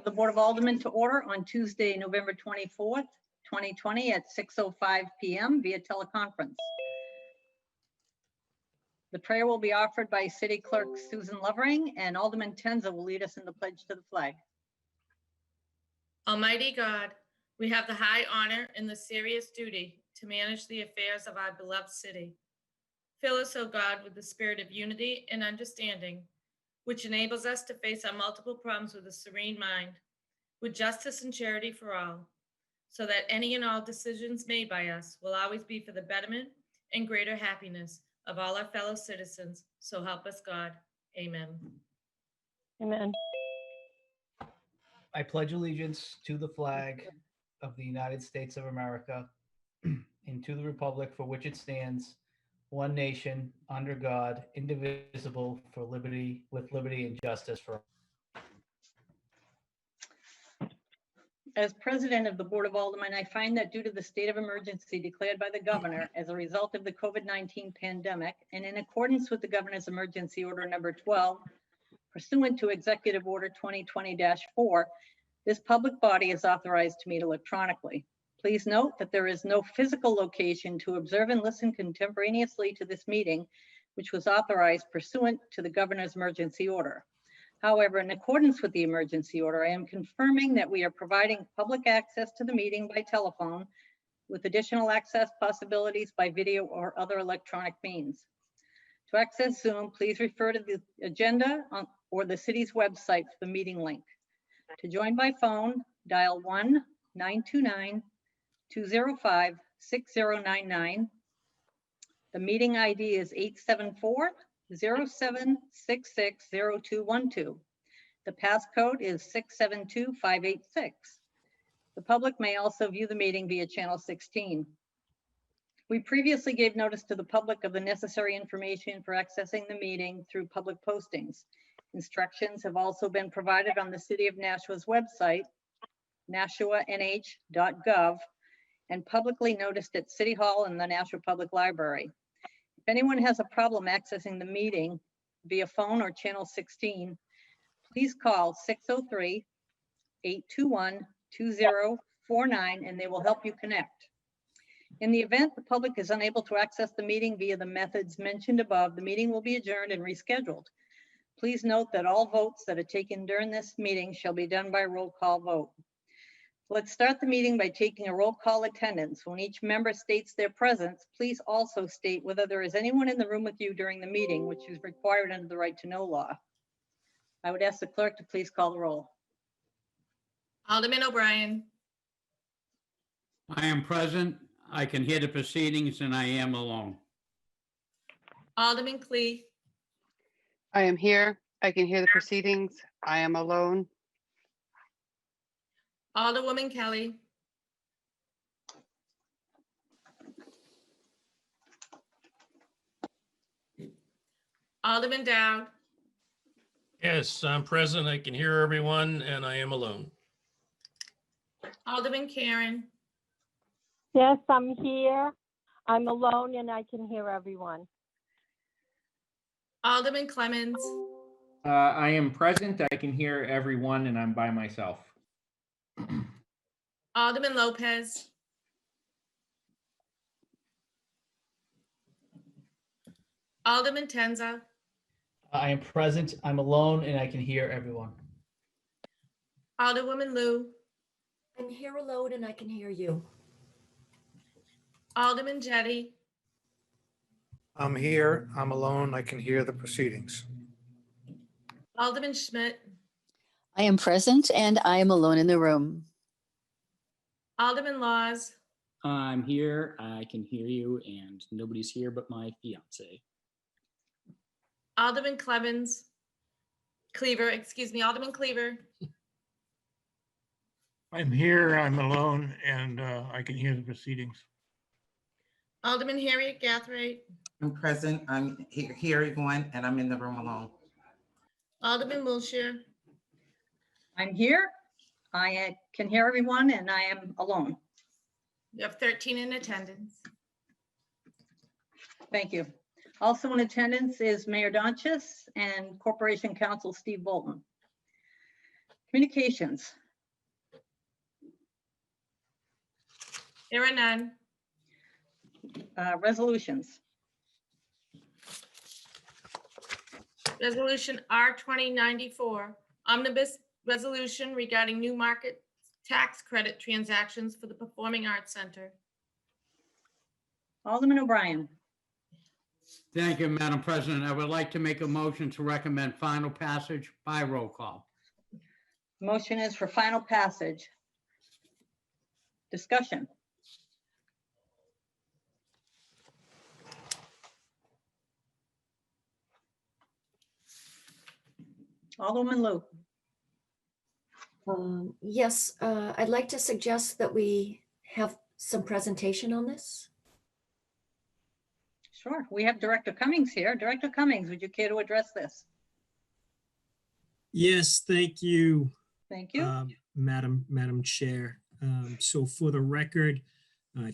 The Board of Aldermen to order on Tuesday, November 24th, 2020 at 6:05 p.m. via teleconference. The prayer will be offered by City Clerk Susan Lovering, and Alderman Tenza will lead us in the pledge to the flag. Almighty God, we have the high honor and the serious duty to manage the affairs of our beloved city. Fill us, O God, with the spirit of unity and understanding, which enables us to face our multiple problems with a serene mind, with justice and charity for all, so that any and all decisions made by us will always be for the betterment and greater happiness of all our fellow citizens. So help us God. Amen. Amen. I pledge allegiance to the flag of the United States of America and to the republic for which it stands, one nation, under God, indivisible, with liberty and justice for all. As president of the Board of Aldermen, I find that due to the state of emergency declared by the governor as a result of the COVID-19 pandemic, and in accordance with the governor's emergency order number 12, pursuant to Executive Order 2020-4, this public body is authorized to meet electronically. Please note that there is no physical location to observe and listen contemporaneously to this meeting, which was authorized pursuant to the governor's emergency order. However, in accordance with the emergency order, I am confirming that we are providing public access to the meeting by telephone with additional access possibilities by video or other electronic means. To access Zoom, please refer to the agenda or the city's website for the meeting link. To join by phone, dial 1-929-205-6099. The meeting ID is 874-0766-0212. The passcode is 672586. The public may also view the meeting via channel 16. We previously gave notice to the public of the necessary information for accessing the meeting through public postings. Instructions have also been provided on the City of Nashua's website, nashuanh.gov, and publicly noticed at City Hall and the Nashua Public Library. If anyone has a problem accessing the meeting via phone or channel 16, please call 603-821-2049 and they will help you connect. In the event the public is unable to access the meeting via the methods mentioned above, the meeting will be adjourned and rescheduled. Please note that all votes that are taken during this meeting shall be done by roll call vote. Let's start the meeting by taking a roll call attendance. When each member states their presence, please also state whether there is anyone in the room with you during the meeting, which is required under the right to know law. I would ask the clerk to please call the roll. Alderman O'Brien. I am present. I can hear the proceedings and I am alone. Alderman Clee. I am here. I can hear the proceedings. I am alone. Alderwoman Kelly. Alderman Dowd. Yes, I'm present. I can hear everyone and I am alone. Alderman Karen. Yes, I'm here. I'm alone and I can hear everyone. Alderman Clemmons. I am present. I can hear everyone and I'm by myself. Alderman Lopez. Alderman Tenza. I am present. I'm alone and I can hear everyone. Alderwoman Lou. I'm here alone and I can hear you. Alderman Jettie. I'm here. I'm alone. I can hear the proceedings. Alderman Schmidt. I am present and I am alone in the room. Alderman Laws. I'm here. I can hear you and nobody's here but my fiance. Alderman Clemmons. Cleaver, excuse me, Alderman Cleaver. I'm here. I'm alone and I can hear the proceedings. Alderman Harriet Gathright. I'm present. I'm here, everyone, and I'm in the room alone. Alderman Wilshire. I'm here. I can hear everyone and I am alone. You have 13 in attendance. Thank you. Also in attendance is Mayor Donchis and Corporation Counsel Steve Bolton. Communications. There are none. Resolutions. Resolution R 2094, omnibus resolution regarding new market tax credit transactions for the Performing Arts Center. Alderman O'Brien. Thank you, Madam President. I would like to make a motion to recommend final passage by roll call. Motion is for final passage. Discussion. Alderman Lou. Yes, I'd like to suggest that we have some presentation on this. Sure. We have Director Cummings here. Director Cummings, would you care to address this? Yes, thank you, Thank you. Madam Chair. So for the record,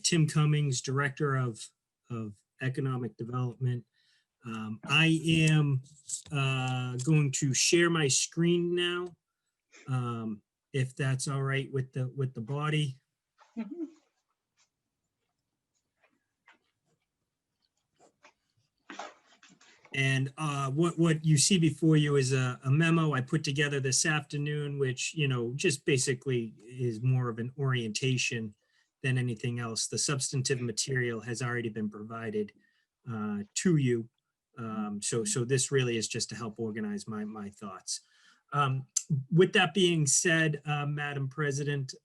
Tim Cummings, Director of Economic Development. I am going to share my screen now, if that's all right with the body. Mhm. And what you see before you is a memo I put together this afternoon, which, you know, just basically is more of an orientation than anything else. The substantive material has already been provided to you. So this really is just to help organize my thoughts. With that being said, Madam President,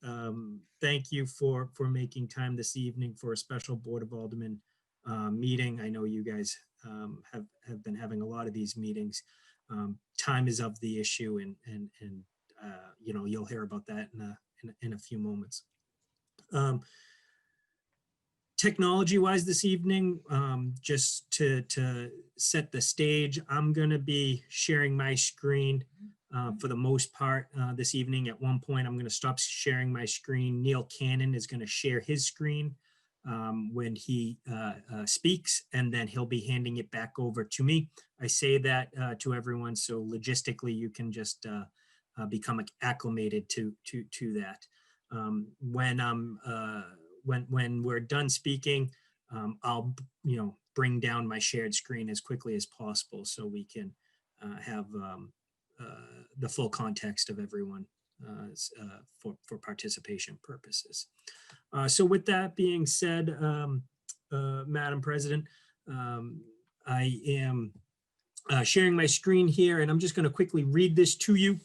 thank you for making time this evening for a special Board of Aldermen meeting. I know you guys have been having a lot of these meetings. Time is of the issue, and you know, you'll hear about that in a few moments. Technology-wise this evening, just to set the stage, I'm going to be sharing my screen for the most part this evening. At one point, I'm going to stop sharing my screen. Neil Cannon is going to share his screen when he speaks, and then he'll be handing it back over to me. I say that to everyone, so logistically you can just become acclimated to that. When we're done speaking, I'll bring down my shared screen as quickly as possible so we can have the full context of everyone for participation purposes. So with that being said, Madam President, I am sharing my screen here, and I'm just going to quickly read this to you.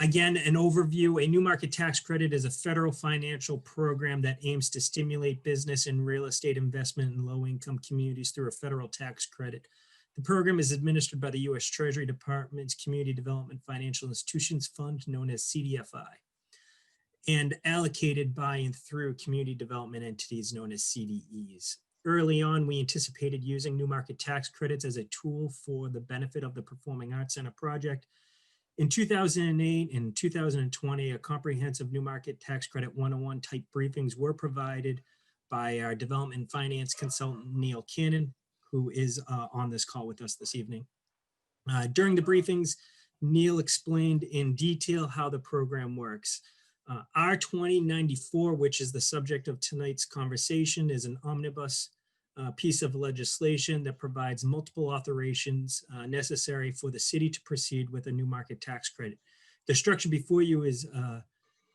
Again, an overview. A new market tax credit is a federal financial program that aims to stimulate business and real estate investment in low-income communities through a federal tax credit. The program is administered by the U.S. Treasury Department's Community Development Financial Institutions Fund, known as CDFI, and allocated by and through community development entities known as CDEs. Early on, we anticipated using new market tax credits as a tool for the benefit of the Performing Arts Center project. In 2008 and 2020, a comprehensive new market tax credit 101 type briefings were provided by our development and finance consultant, Neil Cannon, who is on this call with us this evening. During the briefings, Neil explained in detail how the program works. R 2094, which is the subject of tonight's conversation, is an omnibus piece of legislation that provides multiple authorizations necessary for the city to proceed with a new market tax credit. The structure before you is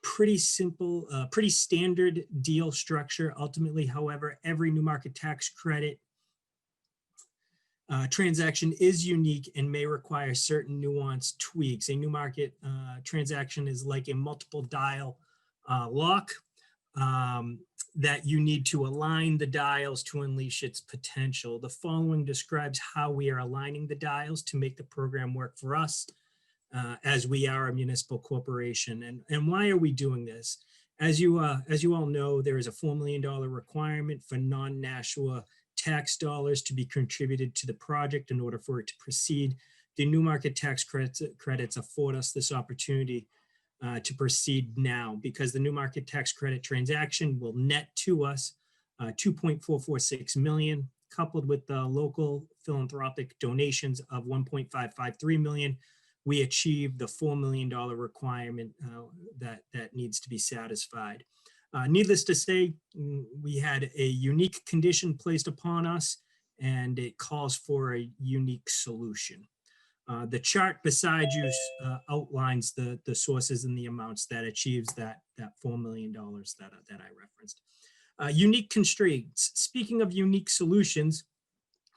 pretty simple, pretty standard deal structure. Ultimately, however, every new market tax credit transaction is unique and may require certain nuanced tweaks. A new market transaction is like a multiple dial lock that you need to align the dials to unleash its potential. The following describes how we are aligning the dials to make the program work for us as we are a municipal corporation. And why are we doing this? As you all know, there is a $4 million requirement for non-Nashua tax dollars to be contributed to the project in order for it to proceed. The new market tax credits afford us this opportunity to proceed now, because the new market tax credit transaction will net to us $2.446 million, coupled with the local philanthropic donations of $1.553 million. we achieve the $4 million requirement that needs to be satisfied. Needless to say, we had a unique condition placed upon us, and it calls for a unique solution. The chart beside you outlines the sources and the amounts that achieves that $4 million that I referenced. Unique constraints. Speaking of unique solutions,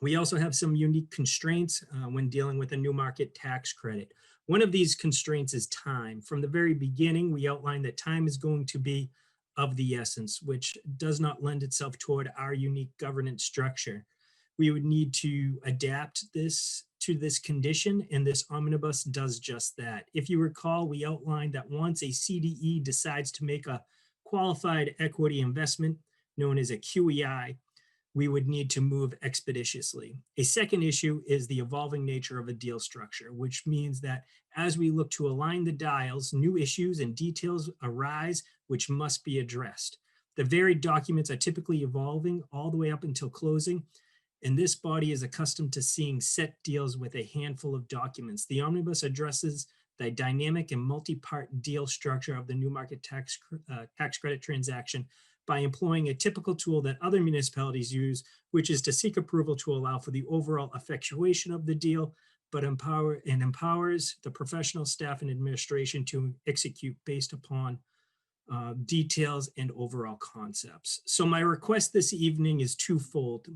we also have some unique constraints when dealing with a new market tax credit. One of these constraints is time. From the very beginning, we outlined that time is going to be of the essence, which does not lend itself toward our unique governance structure. We would need to adapt this to this condition, and this omnibus does just that. If you recall, we outlined that once a CDE decides to make a qualified equity investment, known as a QEI, we would need to move expeditiously. A second issue is the evolving nature of a deal structure, which means that as we look to align the dials, new issues and details arise which must be addressed. The varied documents are typically evolving all the way up until closing, and this body is accustomed to seeing set deals with a handful of documents. The omnibus addresses the dynamic and multi-part deal structure of the new market tax credit transaction by employing a typical tool that other municipalities use, which is to seek approval to allow for the overall effectuation of the deal, but empowers the professional staff and administration to execute based upon details and overall concepts. So my request this evening is twofold.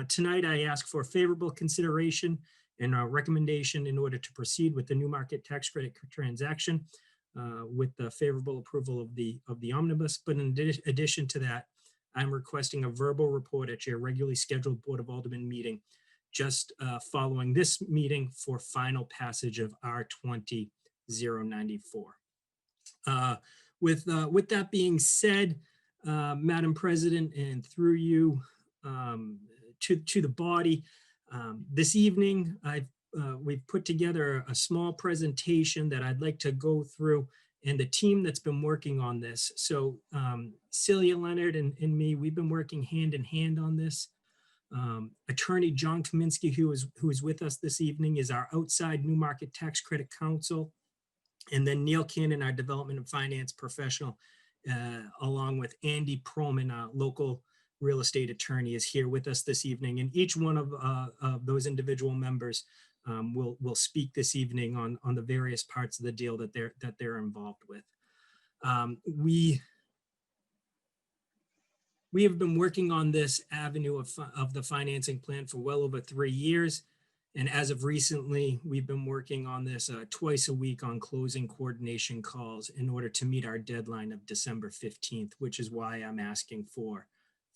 Tonight, I ask for favorable consideration and a recommendation in order to proceed with the new market tax credit transaction with the favorable approval of the omnibus. But in addition to that, I'm requesting a verbal report at your regularly scheduled Board of Aldermen meeting just following this meeting for final passage of R20-094. With that being said, Madam President, and through you to the body, this evening we've put together a small presentation that I'd like to go through, and the team that's been working on this. So Celia Leonard and me, we've been working hand in hand on this. Attorney John Kaminsky, who is with us this evening, is our outside new market tax credit counsel. And then Neil Cannon, our development and finance professional, along with Andy Proman, our local real estate attorney, is here with us this evening. And each one of those individual members will speak this evening on the various parts of the deal that they're involved with. We have been working on this avenue of the financing plan for well over 3 years. And as of recently, we've been working on this twice a week on closing coordination calls in order to meet our deadline of December 15th, which is why I'm asking for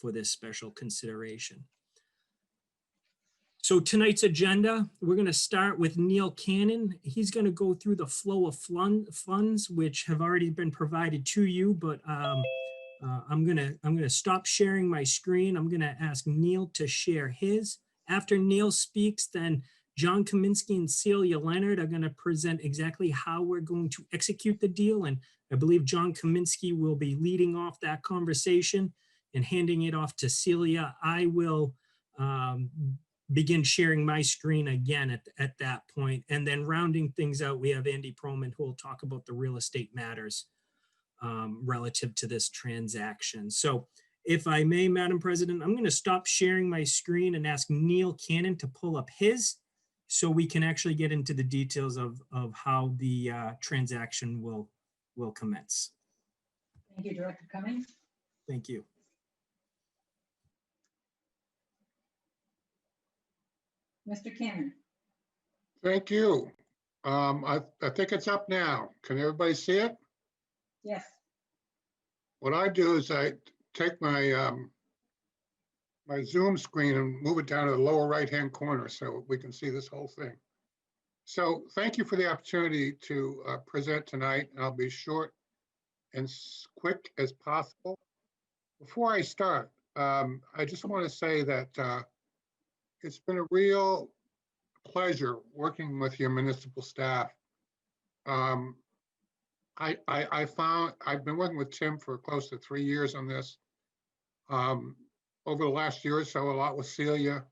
this special consideration. So tonight's agenda, we're going to start with Neil Cannon. He's going to go through the flow of funds, which have already been provided to you, but I'm gonna stop sharing my screen. I'm gonna ask Neil to share his. After Neil speaks, then John Kaminsky and Celia Leonard are gonna present exactly how we're going to execute the deal. And I believe John Kaminsky will be leading off that conversation and handing it off to Celia. I will begin sharing my screen again at that point. And then rounding things out, we have Andy Proman, who will talk about the real estate matters relative to this transaction. So if I may, Madam President, I'm going to stop sharing my screen and ask Neil Cannon to pull up his so we can actually get into the details of how the transaction will commence. Thank you, Director Cummings. Thank you. Mr. Cannon. Thank you. I think it's up now. Can everybody see it? Yes. What I do is I take my my Zoom screen and move it down to the lower right-hand corner so we can see this whole thing. So thank you for the opportunity to present tonight. I'll be short and quick as possible. Before I start, I just want to say that it's been a real pleasure working with your municipal staff. I've been working with Tim for close to 3 years on this. Over the last year or so, a lot with Celia,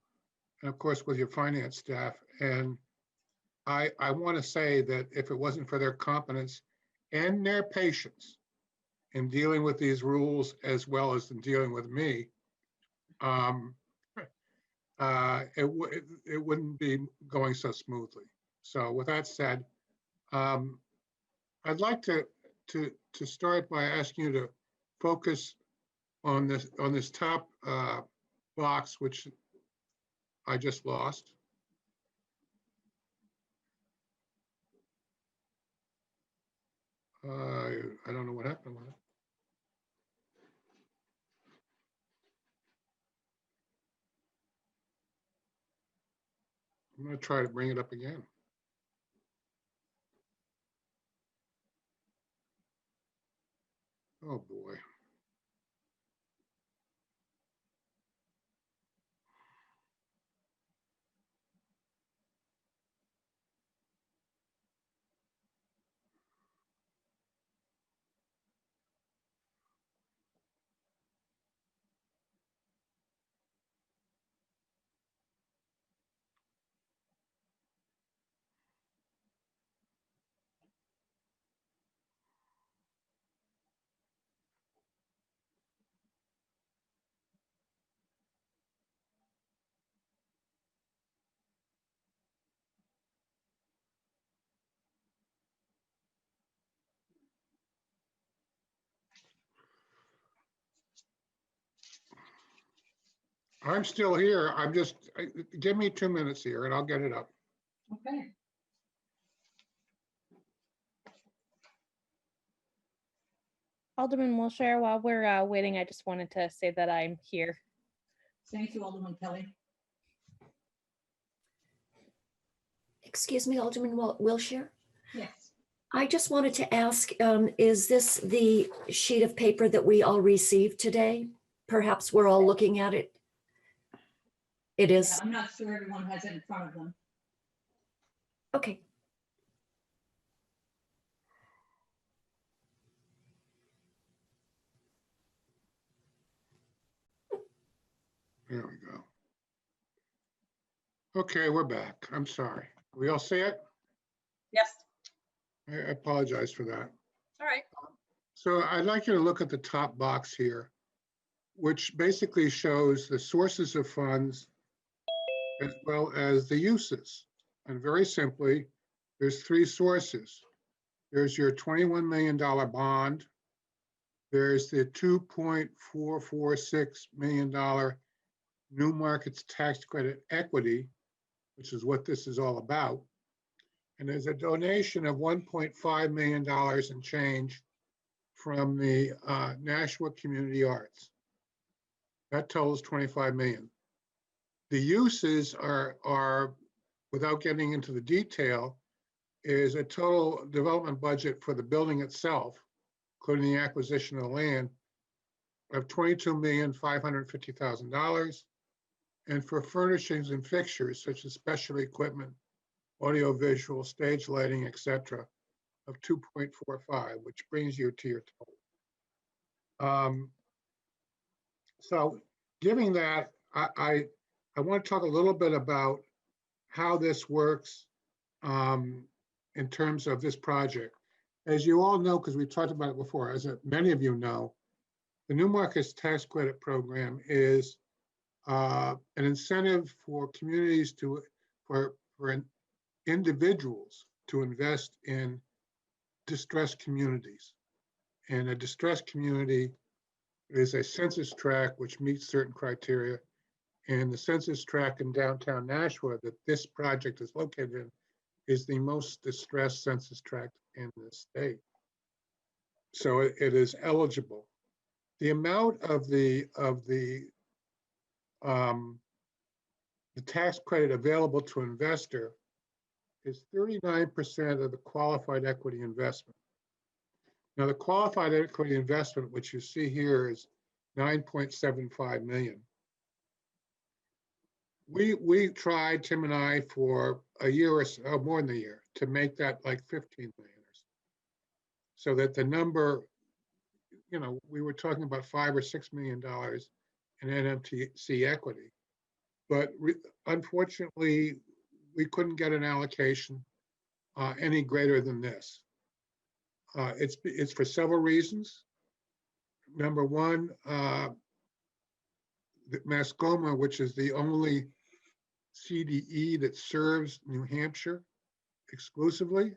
and of course with your finance staff. And I want to say that if it wasn't for their competence and their patience in dealing with these rules as well as in dealing with me, it wouldn't be going so smoothly. So with that said, I'd like to start by asking you to focus on this top box, which I just lost. I don't know what happened with it. I'm going to try to bring it up again. Oh, boy. I'm still here. I'm just, give me 2 minutes here and I'll get it up. Okay. Alderman Wilshire, while we're waiting, I just wanted to say that I'm here. Thank you, Alderman Kelly. Excuse me, Alderman Wilshire. Yes. I just wanted to ask, is this the sheet of paper that we all received today? Perhaps we're all looking at it. It is. Yeah, I'm not sure everyone has it in front of them. Okay. There we go. Okay, we're back. I'm sorry. We all see it? Yes. I apologize for that. All right. So I'd like you to look at the top box here, which basically shows the sources of funds as well as the uses. And very simply, there's 3 sources. There's your $21 million bond. There's the $2.446 million New Markets Tax Credit Equity, which is what this is all about. And there's a donation of $1.5 million and change from the Nashua Community Arts. That totals 25 million. The uses are, without getting into the detail, is a total development budget for the building itself, including the acquisition of the land, of $22,550,000, and for furnishings and fixtures such as special equipment, audio-visual, stage lighting, etc., of 2.45, which brings you to your total. So given that, I want to talk a little bit about how this works in terms of this project. As you all know, because we talked about it before, as many of you know, the New Markets Tax Credit Program is an incentive for communities for individuals to invest in distressed communities. And a distressed community is a census tract which meets certain criteria. And the census tract in downtown Nashua that this project is located in is the most distressed census tract in the state. So it is eligible. The amount of the tax credit available to an investor is 39% of the qualified equity investment. Now, the qualified equity investment, which you see here, is 9.75 million. We tried, Tim and I, for a year or so, more than a year, to make that like 15 million or so. So that the number, you know, we were talking about $5 or $6 million in NMTC equity. But unfortunately, we couldn't get an allocation any greater than this. It's for several reasons. Number one, the Mascoma, which is the only CDE that serves New Hampshire exclusively,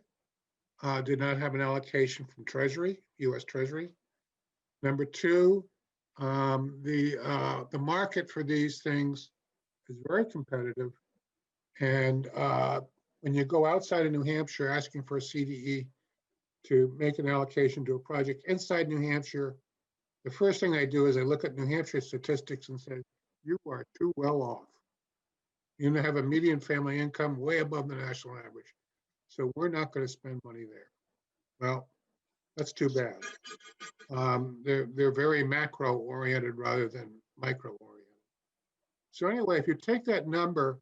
did not have an allocation from Treasury, U.S. Treasury. Number two, the market for these things is very competitive. And when you go outside of New Hampshire asking for a CDE to make an allocation to a project inside New Hampshire, the first thing I do is I look at New Hampshire statistics and say, you are too well off. You have a median family income way above the national average. So we're not going to spend money there. Well, that's too bad. They're very macro oriented rather than micro oriented. So anyway, if you take that number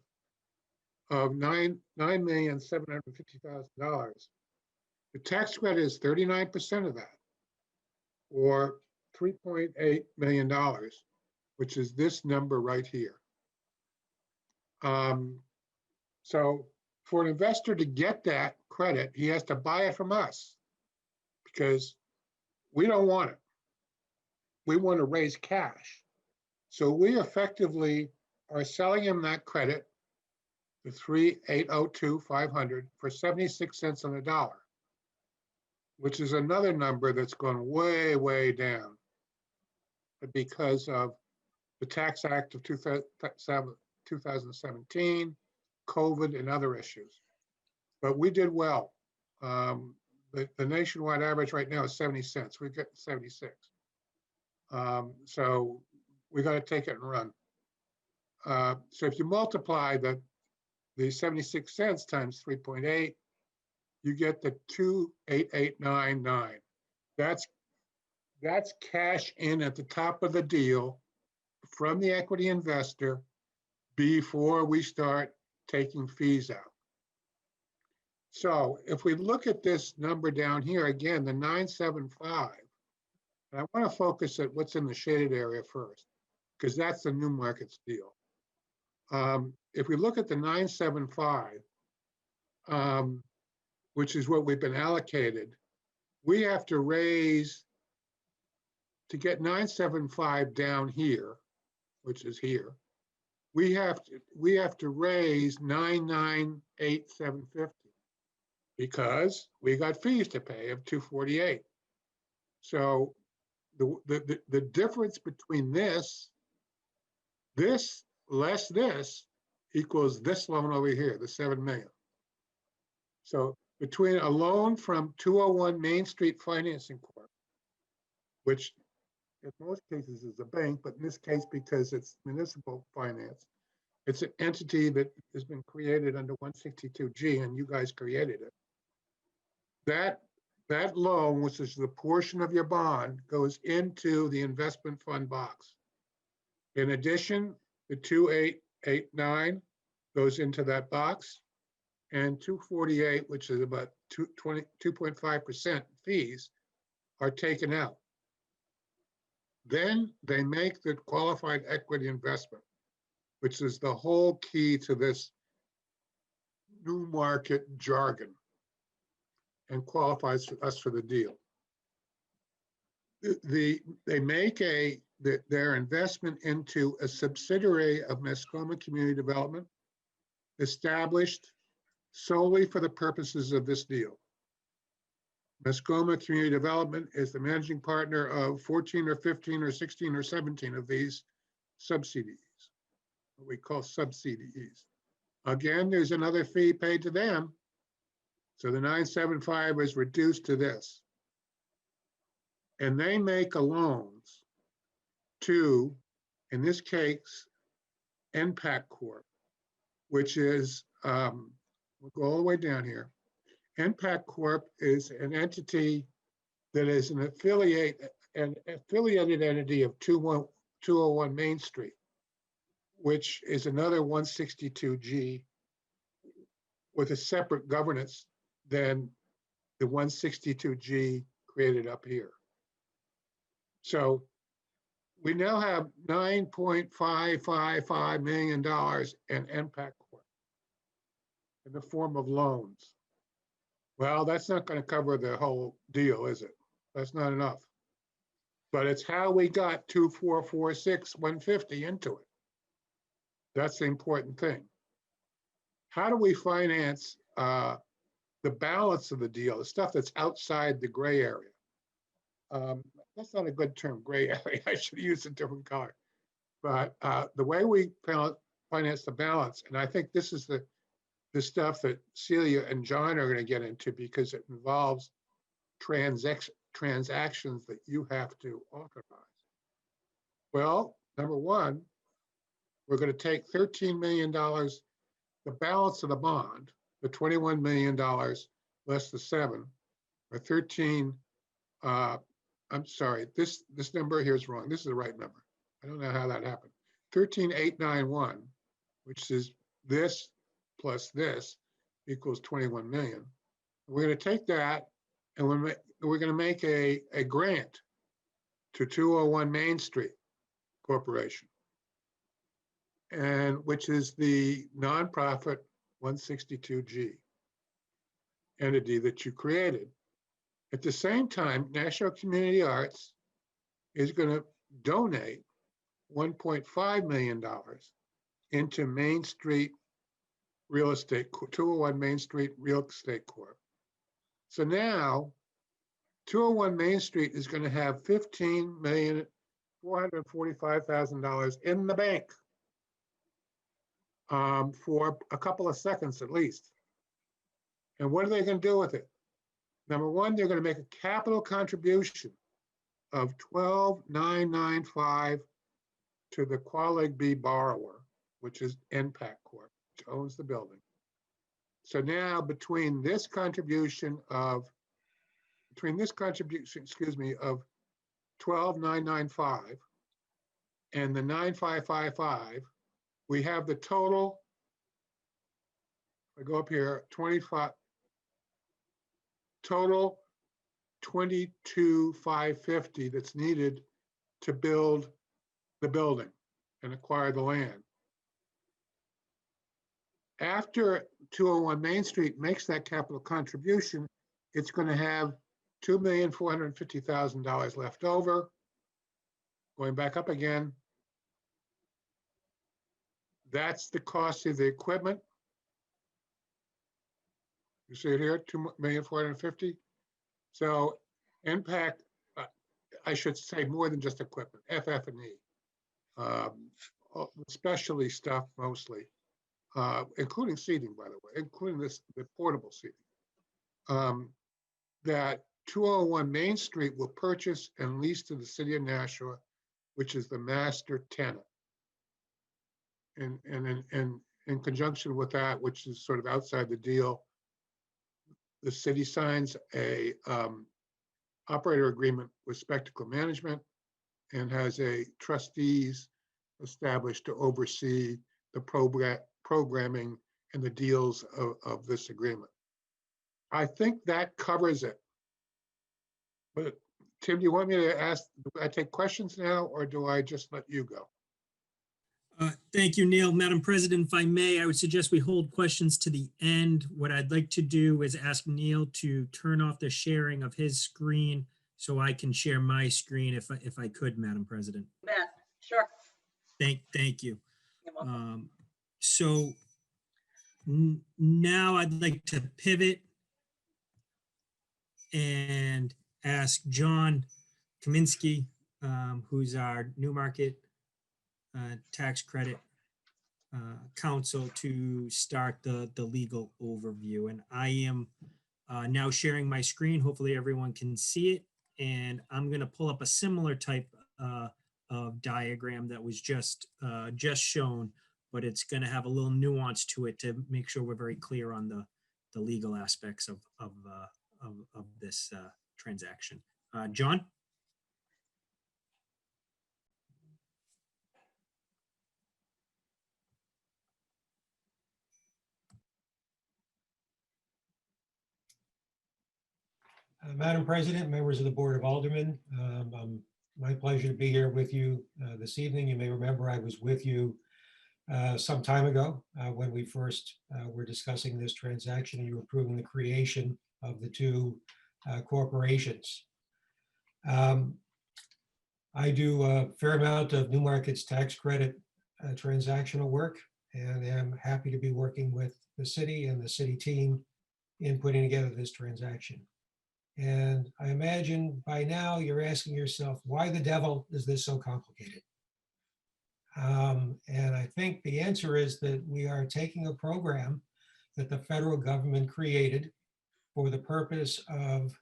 of $9,750,000, the tax credit is 39% of that, or $3.8 million, which is this number right here. So for an investor to get that credit, he has to buy it from us because we don't want it. We want to raise cash. So we effectively are selling him that credit, the 3,802,500 for 76 cents on the dollar, which is another number that's gone way, way down because of the Tax Act of 2017, COVID, and other issues. But we did well. The nationwide average right now is 70 cents. We've got 76. So we got to take it and run. So if you multiply the 76 cents times 3.8, you get the 28899. That's cash in at the top of the deal from the equity investor before we start taking fees out. So if we look at this number down here, again, the 975, and I want to focus at what's in the shaded area first, because that's the new markets deal. If we look at the 975, which is what we've been allocated, we have to raise, to get 975 down here, which is here, we have to raise 998,750 because we got fees to pay of 248. So the difference between this less this equals this loan over here, the 7 million. So between a loan from 201 Main Street Financing Corp, which in most cases is a bank, but in this case, because it's municipal finance, it's an entity that has been created under 162G, and you guys created it. That loan, which is the portion of your bond, goes into the investment fund box. In addition, the 2889 goes into that box, and 248, which is about 2.5% fees, are taken out. Then they make the qualified equity investment, which is the whole key to this new market jargon, and qualifies us for the deal. They make their investment into a subsidiary of Mascoma Community Development, established solely for the purposes of this deal. Mascoma Community Development is the managing partner of 14 or 15 or 16 or 17 of these sub-CDEs, what we call sub-CDEs. Again, there's another fee paid to them. So the 975 is reduced to this. And they make loans to, in this case, NPAC Corp, which is, we'll go all the way down here. NPAC Corp is an entity that is an affiliated entity of 201 Main Street, which is another 162G with a separate governance than the 162G created up here. So we now have $9.555 million in NPAC Corp in the form of loans. Well, that's not going to cover the whole deal, is it? That's not enough. But it's how we got 2,446, 150 into it. That's the important thing. How do we finance the balance of the deal, the stuff that's outside the gray area? That's not a good term, gray area. I should use a different color. But the way we finance the balance, and I think this is the stuff that Celia and John are going to get into because it involves transactions that you have to authorize. Well, number one, we're going to take $13 million, the balance of the bond, the $21 million less the 7, or 13. I'm sorry, this number here is wrong. This is the right number. I don't know how that happened. 13,891, which is this plus this equals 21 million. We're going to take that and we're going to make a grant to 201 Main Street Corporation, and which is the nonprofit 162G entity that you created. At the same time, National Community Arts is going to donate $1.5 million into Main Street Real Estate, 201 Main Street Real Estate Corp. So now 201 Main Street is going to have $15,445,000 in the bank for a couple of seconds at least. And what are they going to do with it? Number one, they're going to make a capital contribution of $12,995 to the Qualig B borrower, which is NPAC Corp, which owns the building. So now between this contribution, of $12,995 and the $9,555, we have the total. I go up here, 25, total $22,550 that's needed to build the building and acquire the land. After 201 Main Street makes that capital contribution, it's going to have $2,450,000 left over. Going back up again, that's the cost of the equipment. You see it here, $2,450,000. So impact, I should say more than just equipment, FF&E, specialty stuff mostly, including seating, by the way, including the portable seating, that 201 Main Street will purchase and lease to the city of Nashua, which is the master tenant. And in conjunction with that, which is sort of outside the deal, the city signs a operator agreement with Spectacle Management and has a trustees established to oversee the programming and the deals of this agreement. I think that covers it. But Tim, do you want me to ask, do I take questions now, or do I just let you go? Thank you, Neil. Madam President, if I may, I would suggest we hold questions to the end. What I'd like to do is ask Neil to turn off the sharing of his screen so I can share my screen if I could, Madam President. Bet. Sure. Thank you. You're welcome. So now I'd like to pivot and ask John Kaminsky, who's our Newmarket tax credit counsel, to start the legal overview. And I am now sharing my screen. Hopefully everyone can see it. And I'm going to pull up a similar type of diagram that was just shown, but it's going to have a little nuance to it to make sure we're very clear on the legal aspects of this transaction. John? Madam President, members of the Board of Aldermen, my pleasure to be here with you this evening. You may remember I was with you some time ago when we first were discussing this transaction, and you were approving the creation of the two corporations. I do a fair amount of New Markets tax credit transactional work, and am happy to be working with the city and the city team in putting together this transaction. And I imagine by now you're asking yourself, why the devil is this so complicated? And I think the answer is that we are taking a program that the federal government created for the purpose of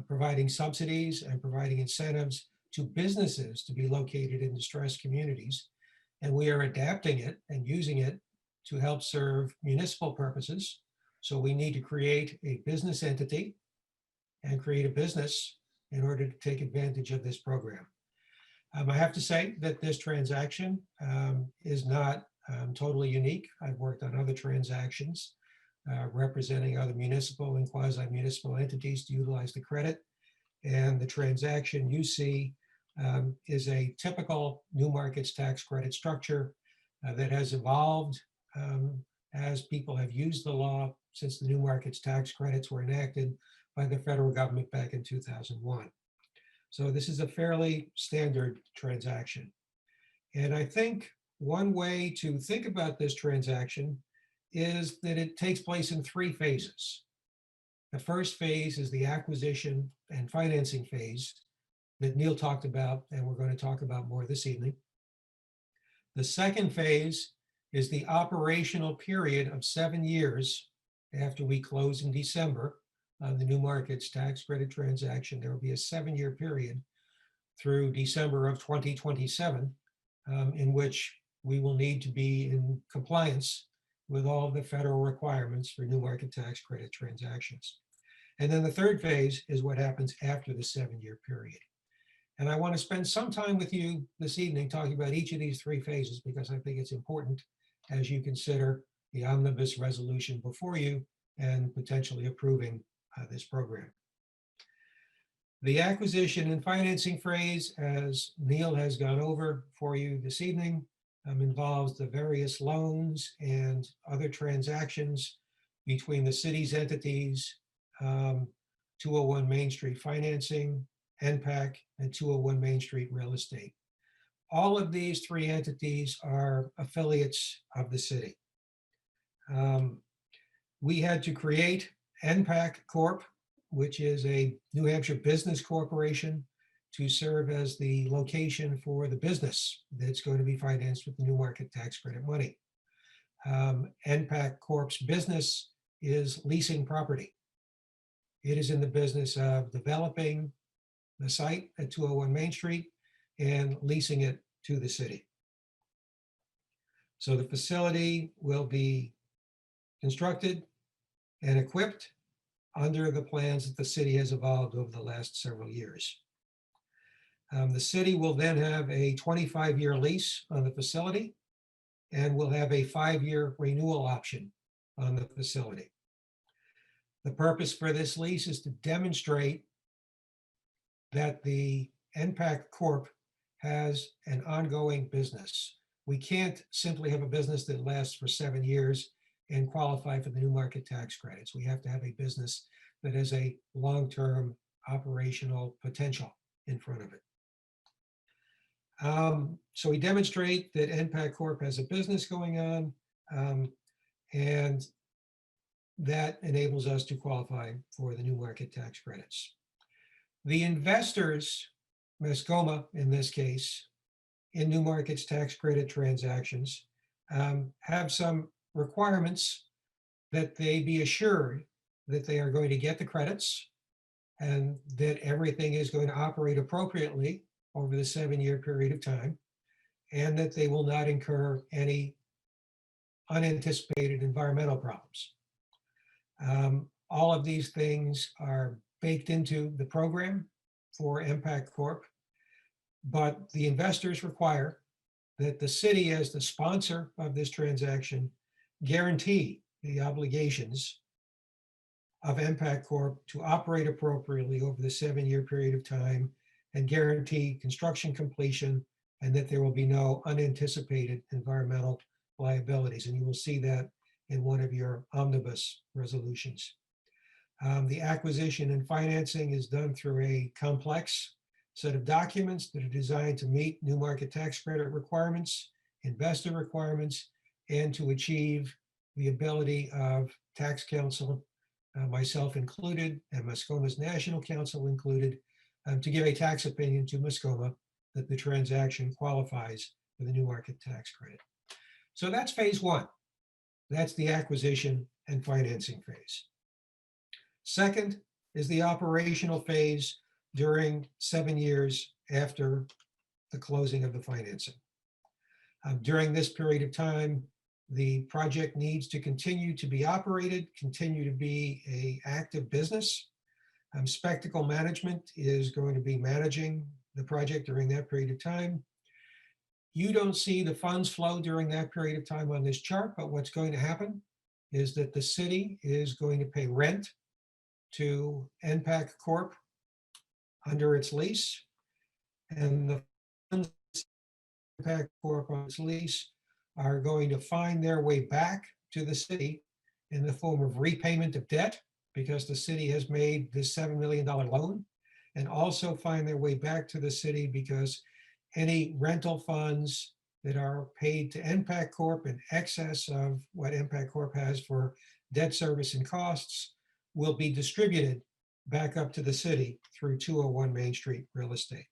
providing subsidies and providing incentives to businesses to be located in distressed communities. And we are adapting it and using it to help serve municipal purposes. So we need to create a business entity and create a business in order to take advantage of this program. I have to say that this transaction is not totally unique. I've worked on other transactions representing other municipal and quasi-municipal entities to utilize the credit. And the transaction you see is a typical New Markets tax credit structure that has evolved as people have used the law since the New Markets tax credits were enacted by the federal government back in 2001. So this is a fairly standard transaction. And I think one way to think about this transaction is that it takes place in three phases. The first phase is the acquisition and financing phase that Neil talked about, and we're going to talk about more this evening. The second phase is the operational period of 7 years after we close in December on the New Markets tax credit transaction. There will be a 7-year period through December of 2027 in which we will need to be in compliance with all the federal requirements for New Market tax credit transactions. And then the third phase is what happens after the 7-year period. And I want to spend some time with you this evening talking about each of these three phases, because I think it's important as you consider the omnibus resolution before you and potentially approving this program. The acquisition and financing phase, as Neil has gone over for you this evening, involves the various loans and other transactions between the city's entities, 201 Main Street Financing, NPAC, and 201 Main Street Real Estate. All of these three entities are affiliates of the city. We had to create NPAC Corp., which is a New Hampshire business corporation, to serve as the location for the business that's going to be financed with the New Market tax credit money. NPAC Corp's business is leasing property. It is in the business of developing the site at 201 Main Street and leasing it to the city. So the facility will be constructed and equipped under the plans that the city has evolved over the last several years. The city will then have a 25-year lease on the facility and will have a 5-year renewal option on the facility. The purpose for this lease is to demonstrate that the NPAC Corp has an ongoing business. We can't simply have a business that lasts for 7 years and qualify for the New Market tax credits. We have to have a business that has a long-term operational potential in front of it. So we demonstrate that NPAC Corp has a business going on, and that enables us to qualify for the New Market tax credits. The investors, Mascoma in this case, in New Markets tax credit transactions, have some requirements that they be assured that they are going to get the credits and that everything is going to operate appropriately over the 7-year period of time, and that they will not incur any unanticipated environmental problems. All of these things are baked into the program for NPAC Corp, but the investors require that the city, as the sponsor of this transaction, guarantee the obligations of NPAC Corp to operate appropriately over the 7-year period of time and guarantee construction completion, and that there will be no unanticipated environmental liabilities. And you will see that in one of your omnibus resolutions. The acquisition and financing is done through a complex set of documents that are designed to meet new market tax credit requirements, investor requirements, and to achieve the ability of tax counsel, myself included, and Mascoma's National Council included, to give a tax opinion to Mascoma that the transaction qualifies for the new market tax credit. So that's phase one. That's the acquisition and financing phase. Second is the operational phase during 7 years after the closing of the financing. During this period of time, the project needs to continue to be operated, continue to be an active business. Spectacle Management is going to be managing the project during that period of time. You don't see the funds flow during that period of time on this chart, but what's going to happen is that the city is going to pay rent to NPAC Corp under its lease, and the funds NPAC Corp on its lease are going to find their way back to the city in the form of repayment of debt, because the city has made this $7 million loan, and also find their way back to the city because any rental funds that are paid to NPAC Corp in excess of what NPAC Corp has for debt service and costs will be distributed back up to the city through 201 Main Street Real Estate.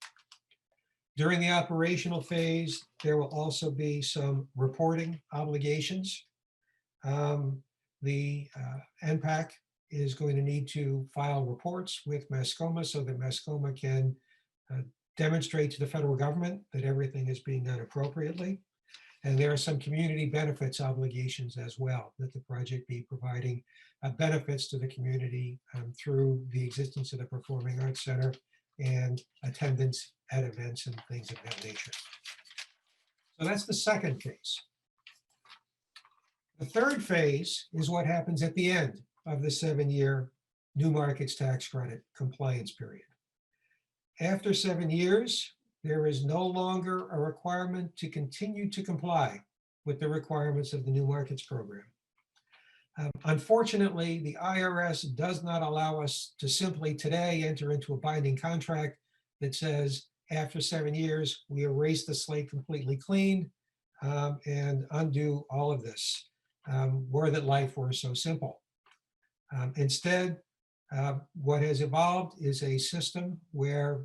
During the operational phase, there will also be some reporting obligations. The NPAC is going to need to file reports with Mascoma so that Mascoma can demonstrate to the federal government that everything is being done appropriately. And there are some community benefits obligations as well, that the project be providing benefits to the community through the existence of the Performing Arts Center and attendance at events and things of that nature. So that's the second phase. The third phase is what happens at the end of the 7-year new markets tax credit compliance period. After 7 years, there is no longer a requirement to continue to comply with the requirements of the new markets program. Unfortunately, the IRS does not allow us to simply today enter into a binding contract that says after 7 years, we erase the slate completely clean and undo all of this. Were that life were so simple. Instead, what has evolved is a system where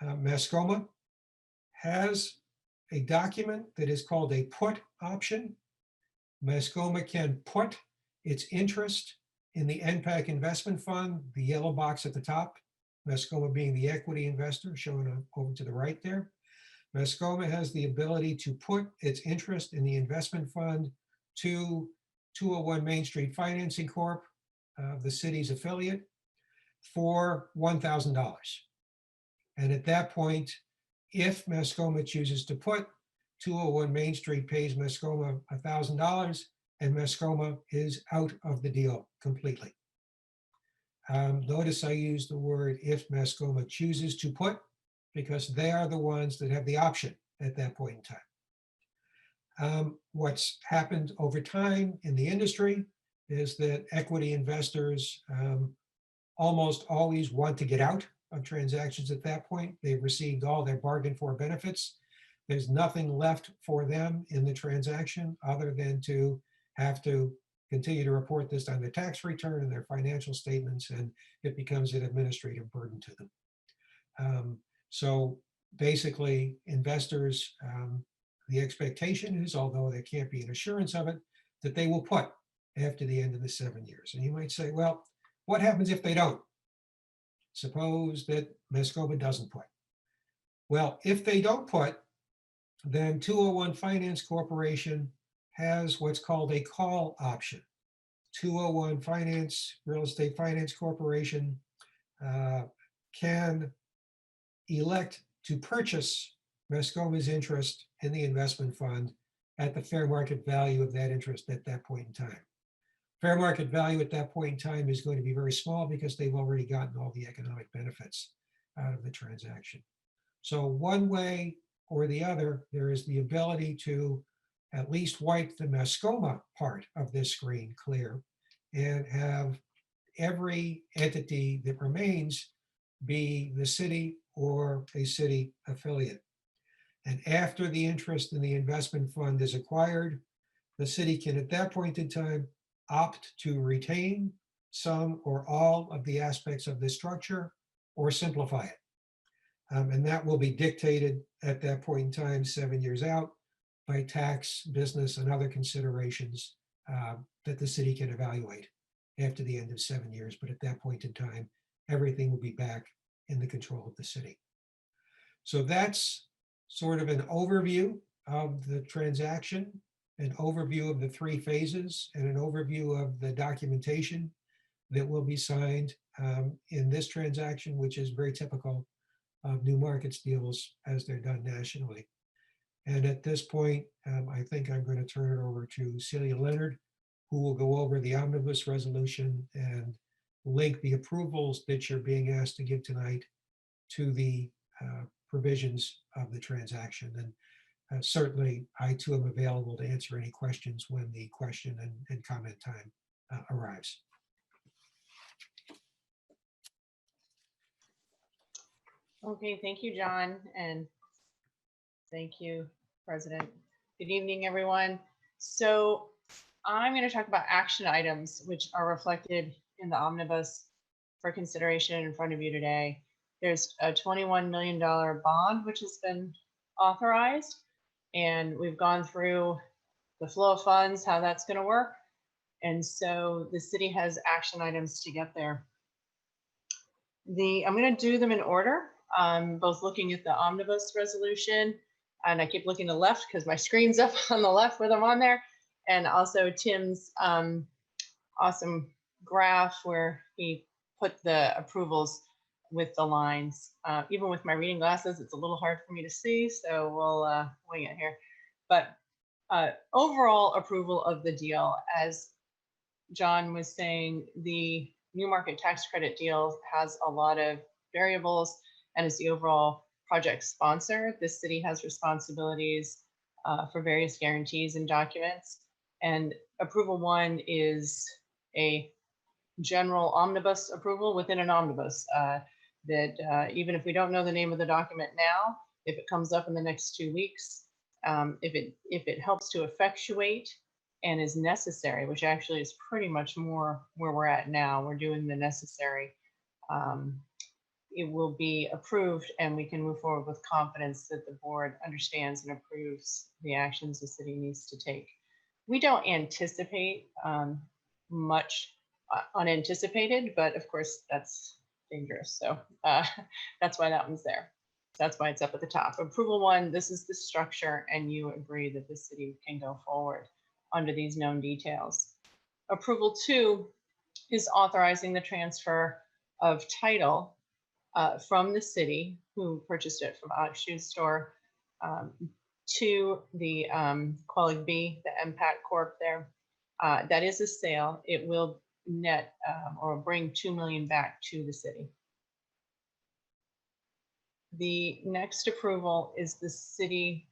Mascoma has a document that is called a put option. Mascoma can put its interest in the NPAC investment fund, the yellow box at the top, Mascoma being the equity investor shown over to the right there. Mascoma has the ability to put its interest in the investment fund to 201 Main Street Financing Corp, the city's affiliate, for $1,000. And at that point, if Mascoma chooses to put, 201 Main Street pays Mascoma $1,000, and Mascoma is out of the deal completely. Notice I use the word if Mascoma chooses to put, because they are the ones that have the option at that point in time. What's happened over time in the industry is that equity investors almost always want to get out of transactions at that point. They've received all their bargain for benefits. There's nothing left for them in the transaction other than to have to continue to report this on their tax return and their financial statements, and it becomes an administrative burden to them. So basically, investors, the expectation is, although there can't be an assurance of it, that they will put after the end of the 7 years. And you might say, well, what happens if they don't? Suppose that Mascoma doesn't put. Well, if they don't put, then 201 Finance Corporation has what's called a call option. 201 Real Estate Finance Corporation can elect to purchase Mascoma's interest in the investment fund at the fair market value of that interest at that point in time. Fair market value at that point in time is going to be very small because they've already gotten all the economic benefits out of the transaction. So one way or the other, there is the ability to at least wipe the Mascoma part of this screen clear and have every entity that remains be the city or a city affiliate. And after the interest in the investment fund is acquired, the city can at that point in time opt to retain some or all of the aspects of the structure or simplify it. And that will be dictated at that point in time, 7 years out, by tax, business, and other considerations that the city can evaluate after the end of 7 years. But at that point in time, everything will be back in the control of the city. So that's sort of an overview of the transaction, an overview of the 3 phases, and an overview of the documentation that will be signed in this transaction, which is very typical of new markets deals as they're done nationally. And at this point, I think I'm going to turn it over to Celia Leonard, who will go over the omnibus resolution and link the approvals that you're being asked to give tonight to the provisions of the transaction. And certainly, I too am available to answer any questions when the question and comment time arrives. Okay, thank you, John, and thank you, President. Good evening, everyone. So I'm going to talk about action items which are reflected in the omnibus for consideration in front of you today. There's a $21 million bond which has been authorized, and we've gone through the flow of funds, how that's going to work. And so the city has action items to get there. I'm going to do them in order. Both looking at the omnibus resolution, and I keep looking to the left because my screen's up on the left with them on there, and also Tim's awesome graph where he put the approvals with the lines. Even with my reading glasses, it's a little hard for me to see, so we'll wing it here. But overall approval of the deal, as John was saying, the new market tax credit deal has a lot of variables, and as the overall project sponsor, the city has responsibilities for various guarantees and documents. And approval 1 is a general omnibus approval within an omnibus that even if we don't know the name of the document now, if it comes up in the next 2 weeks, if it helps to effectuate and is necessary, which actually is pretty much more where we're at now, we're doing the necessary, it will be approved and we can move forward with confidence that the board understands and approves the actions the city needs to take. We don't anticipate much unanticipated, but of course that's dangerous. So that's why that one's there. That's why it's up at the top. Approval 1, this is the structure, and you agree that the city can go forward under these known details. Approval 2 is authorizing the transfer of title from the city, who purchased it from Alex Shoe Store, to the Quelig B, the MPAC Corp there. That is a sale. It will net or bring $2 million back to the city. The next approval is the city,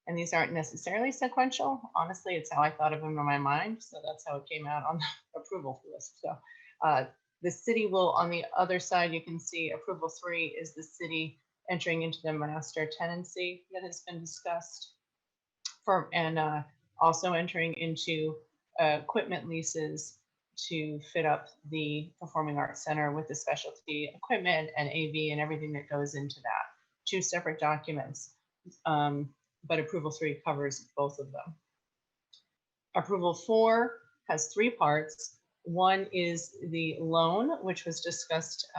and these aren't necessarily sequential. Honestly, it's how I thought of them in my mind, so that's how it came out on the approval list. So the city will, on the other side, you can see approval 3 is the city entering into the master tenancy that has been discussed, and also entering into equipment leases to fit up the Performing Arts Center with the specialty equipment and AV and everything that goes into that. 2 separate documents, but approval 3 covers both of them. Approval 4 has 3 parts. 1 is the loan, which was discussed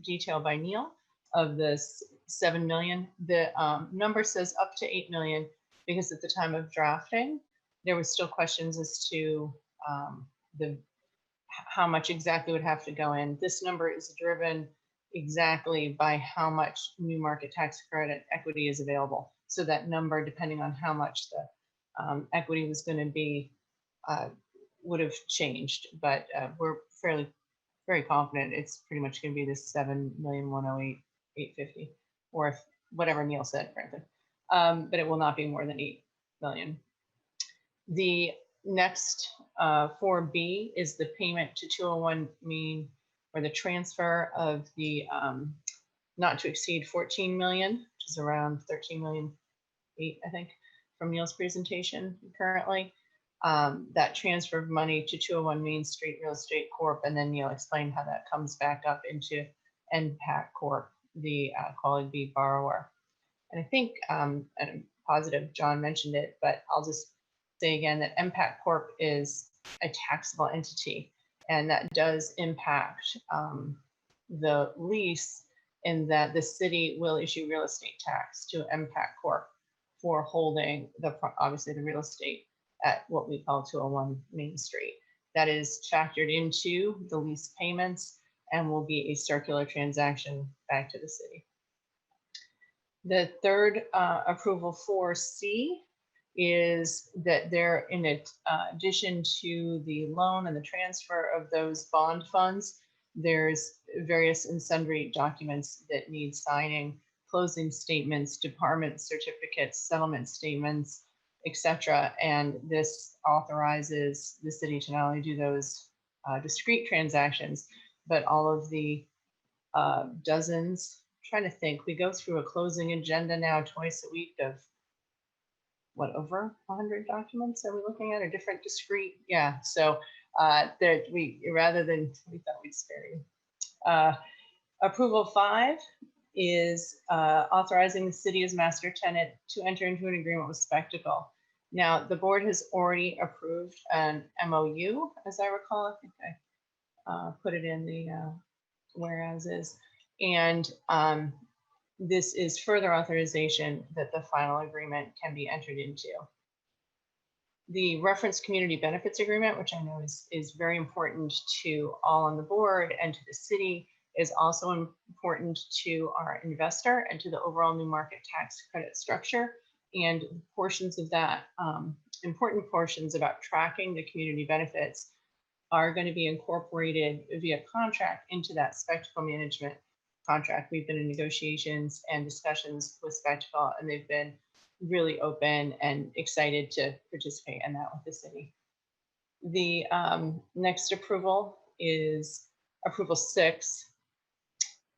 detailed by Neil, of this 7 million. The number says up to 8 million because at the time of drafting, there was still questions as to how much exactly would have to go in. This number is driven exactly by how much new market tax credit equity is available. So that number, depending on how much the equity was going to be, would have changed. But we're very confident it's pretty much going to be this 7,108,850, or if whatever Neil said, frankly. But it will not be more than 8 million. The next 4B is the payment to 201 Main, or the transfer of the not to exceed 14 million, which is around 13 million, I think, from Neil's presentation currently. That transfer of money to 201 Main Street Real Estate Corp. And then Neil explained how that comes back up into NPAC Corp., the Quality B borrower. And I think, and I'm positive John mentioned it, but I'll just say again that NPAC Corp. Is a taxable entity, and that does impact the lease in that the city will issue real estate tax to NPAC Corp. For holding obviously the real estate at what we call 201 Main Street. That is factored into the lease payments and will be a circular transaction back to the city. The third approval for C is that there, in addition to the loan and the transfer of those bond funds, there's various and sundry documents that need signing, closing statements, department certificates, settlement statements, etc. And this authorizes the city to not only do those discrete transactions, but all of the dozens. I'm trying to think, we go through a closing agenda now twice a week of what, over 100 documents are we looking at, or different discrete? Yeah, so that we, rather than, we thought we'd spare you. Approval 5 is authorizing the city as master tenant to enter into an agreement with Spectacle. Now, the board has already approved an MOU, as I recall. I think I put it in the whereas is. And this is further authorization that the final agreement can be entered into. The reference community benefits agreement, which I know is very important to all on the board and to the city, is also important to our investor and to the overall new market tax credit structure. And portions of that, important portions about tracking the community benefits, are going to be incorporated via contract into that Spectacle management contract. We've been in negotiations and discussions with Spectacle, and they've been really open and excited to participate in that with the city. The next approval is approval 6,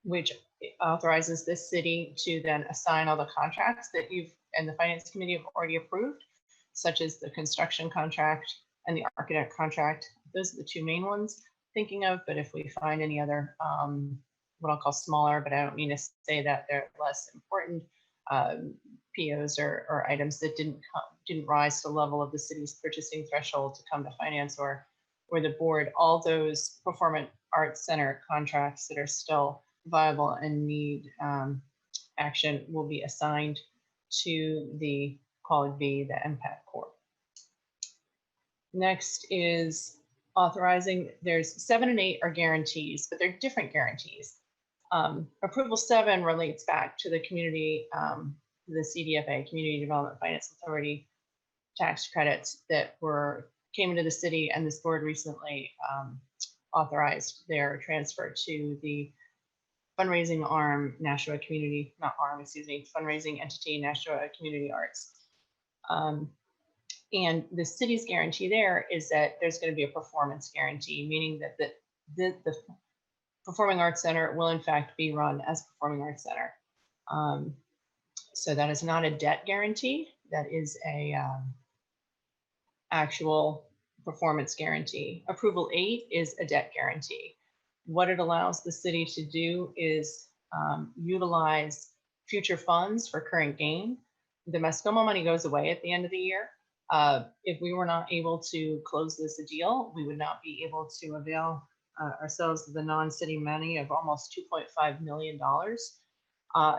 which authorizes the city to then assign all the contracts that you've and the finance committee have already approved, such as the construction contract and the architect contract. Those are the two main ones thinking of, but if we find any other what I'll call smaller, but I don't mean to say that they're less important, POs or items that didn't rise to the level of the city's purchasing threshold to come to finance or the board, all those Performance Arts Center contracts that are still viable and need action will be assigned to the Quality B, the NPAC Corp. Next is authorizing, there's 7 and 8 are guarantees, but they're different guarantees. Approval 7 relates back to the community, the CDFA, Community Development Finance Authority tax credits that came into the city, and this board recently authorized their transfer to the fundraising arm, Nashua Community, not arm, excuse me, fundraising entity, Nashua Community Arts. And the city's guarantee there is that there's going to be a performance guarantee, meaning that the Performing Arts Center will in fact be run as Performing Arts Center. So that is not a debt guarantee. That is a actual performance guarantee. Approval 8 is a debt guarantee. What it allows the city to do is utilize future funds for current gain. The Mascoma money goes away at the end of the year. If we were not able to close this deal, we would not be able to avail ourselves of the non-city money of almost $2.5 million.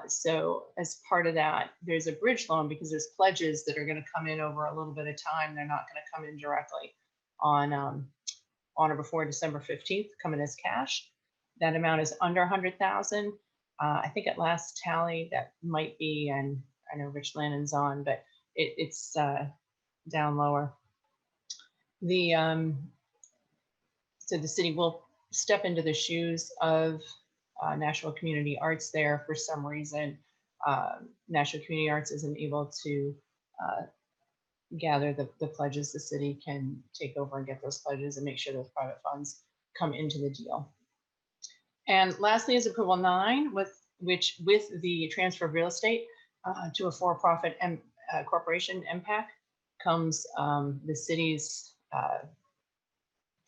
So as part of that, there's a bridge loan because there's pledges that are going to come in over a little bit of time. They're not going to come in directly on or before December 15th, come in as cash. That amount is under 100,000. I think at last tally that might be, and I know Rich Lannon's on, but it's down lower. So the city will step into the shoes of Nashua Community Arts there. For some reason, Nashua Community Arts isn't able to gather the pledges, the city can take over and get those pledges and make sure those private funds come into the deal. And lastly is approval 9, with the transfer of real estate to a for-profit corporation, MPAC, comes the city's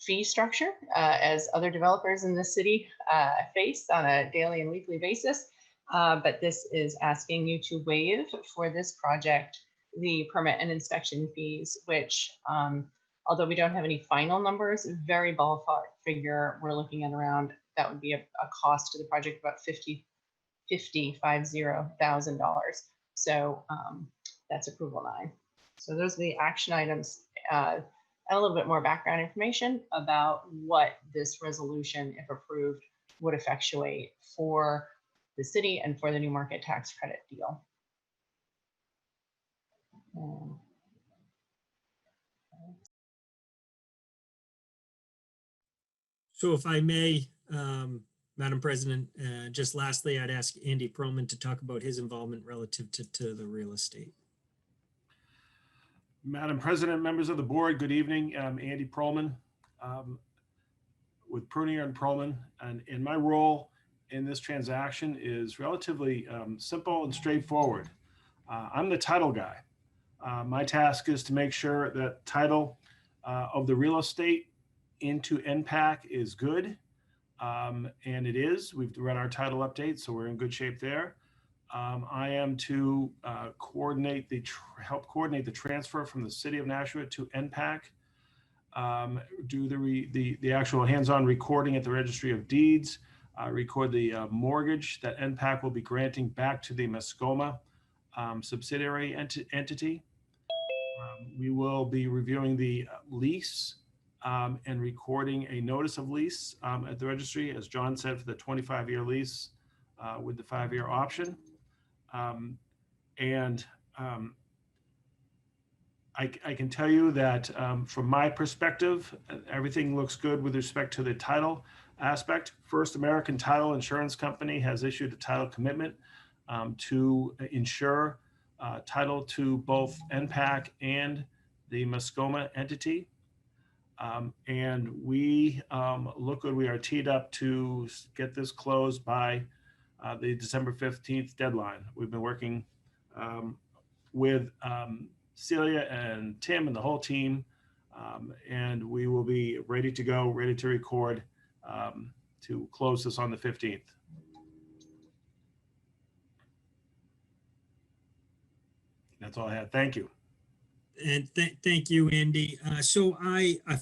fee structure, as other developers in the city face on a daily and weekly basis. But this is asking you to waive for this project the permit and inspection fees, which, although we don't have any final numbers, very ballpark figure, we're looking at around, that would be a cost to the project about $50,000. So that's approval 9. So those are the action items, and a little bit more background information about what this resolution, if approved, would effectuate for the city and for the new market tax credit deal. So if I may, Madam President, just lastly, I'd ask Andy Perlman to talk about his involvement relative to the real estate. Madam President, members of the board, good evening. I'm Andy Perlman with Prunier and Perlman, and in my role in this transaction is relatively simple and straightforward. I'm the title guy. My task is to make sure that title of the real estate into NPAC is good, and it is. We've run our title update, so we're in good shape there. I am to help coordinate the transfer from the city of Nashua to NPAC, do the actual hands-on recording at the Registry of Deeds, record the mortgage that NPAC will be granting back to the Mascoma subsidiary entity. We will be reviewing the lease and recording a notice of lease at the registry, as John said, for the 25-year lease with the 5-year option. I can tell you that from my perspective, everything looks good with respect to the title aspect. First American Title Insurance Company has issued a title commitment to insure title to both NPAC and the Mascoma entity. And we look good. We are teed up to get this closed by the December 15th deadline. We've been working with Celia and Tim and the whole team, and we will be ready to go, ready to record to close this on the 15th. That's all I had. Thank you. And thank you, Andy. So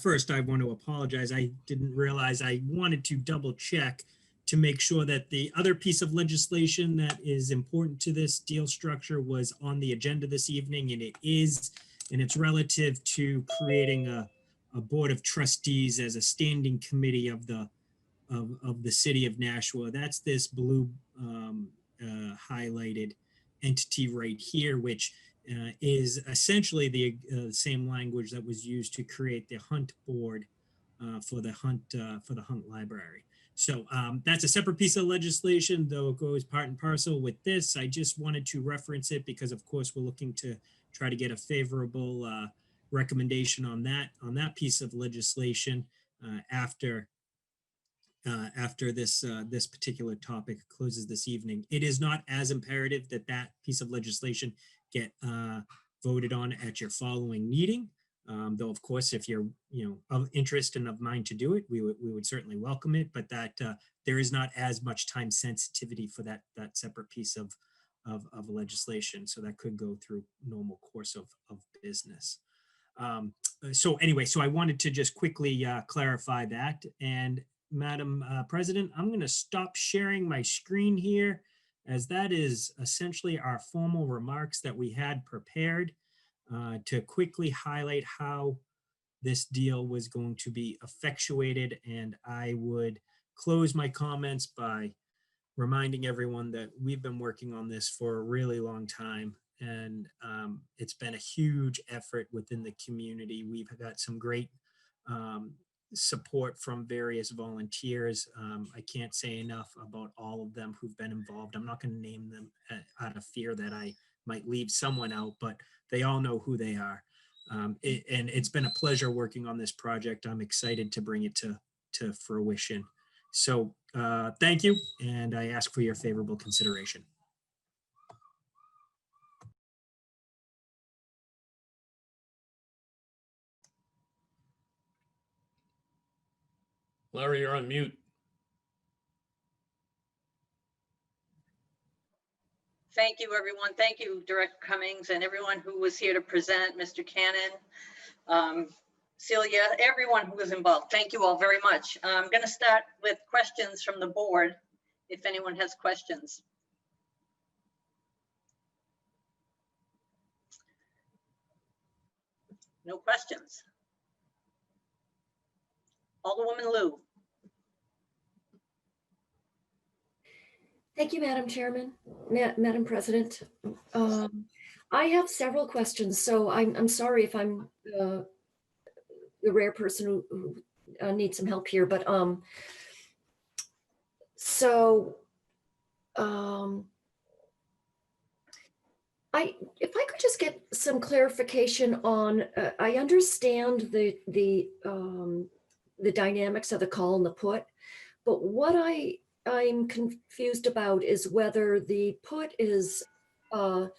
first I want to apologize. I didn't realize. I wanted to double check to make sure that the other piece of legislation that is important to this deal structure was on the agenda this evening, and it is, and it's relative to creating a board of trustees as a standing committee of the city of Nashua. That's this blue highlighted entity right here, which is essentially the same language that was used to create the Hunt board for the Hunt Library. So that's a separate piece of legislation, though it goes part and parcel with this. I just wanted to reference it because, of course, we're looking to try to get a favorable recommendation on that piece of legislation after this particular topic closes this evening. It is not as imperative that that piece of legislation get voted on at your following meeting. Though, of course, if you're of interest and of mind to do it, we would certainly welcome it. But that there is not as much time sensitivity for that separate piece of legislation, so that could go through normal course of business. So anyway, so I wanted to just quickly clarify that. And Madam President, I'm going to stop sharing my screen here, as that is essentially our formal remarks that we had prepared to quickly highlight how this deal was going to be effectuated. And I would close my comments by reminding everyone that we've been working on this for a really long time. And it's been a huge effort within the community. We've got some great support from various volunteers. I can't say enough about all of them who've been involved. I'm not going to name them out of fear that I might leave someone out, but they all know who they are. And it's been a pleasure working on this project. I'm excited to bring it to fruition. So thank you, and I ask for your favorable consideration. Larry, you're on mute. Thank you, everyone. Thank you, Director Cummings, and everyone who was here to present, Mr. Cannon, Celia, everyone who was involved. Thank you all very much. I'm going to start with questions from the board, if anyone has questions. No questions. Alderwoman Lou. Thank you, Madam Chairman, Madam President. I have several questions, so I'm sorry if I'm the rare person who needs some help here, but if I could just get some clarification on, I understand the dynamics of the call and the put, but what I'm confused about is whether the put is to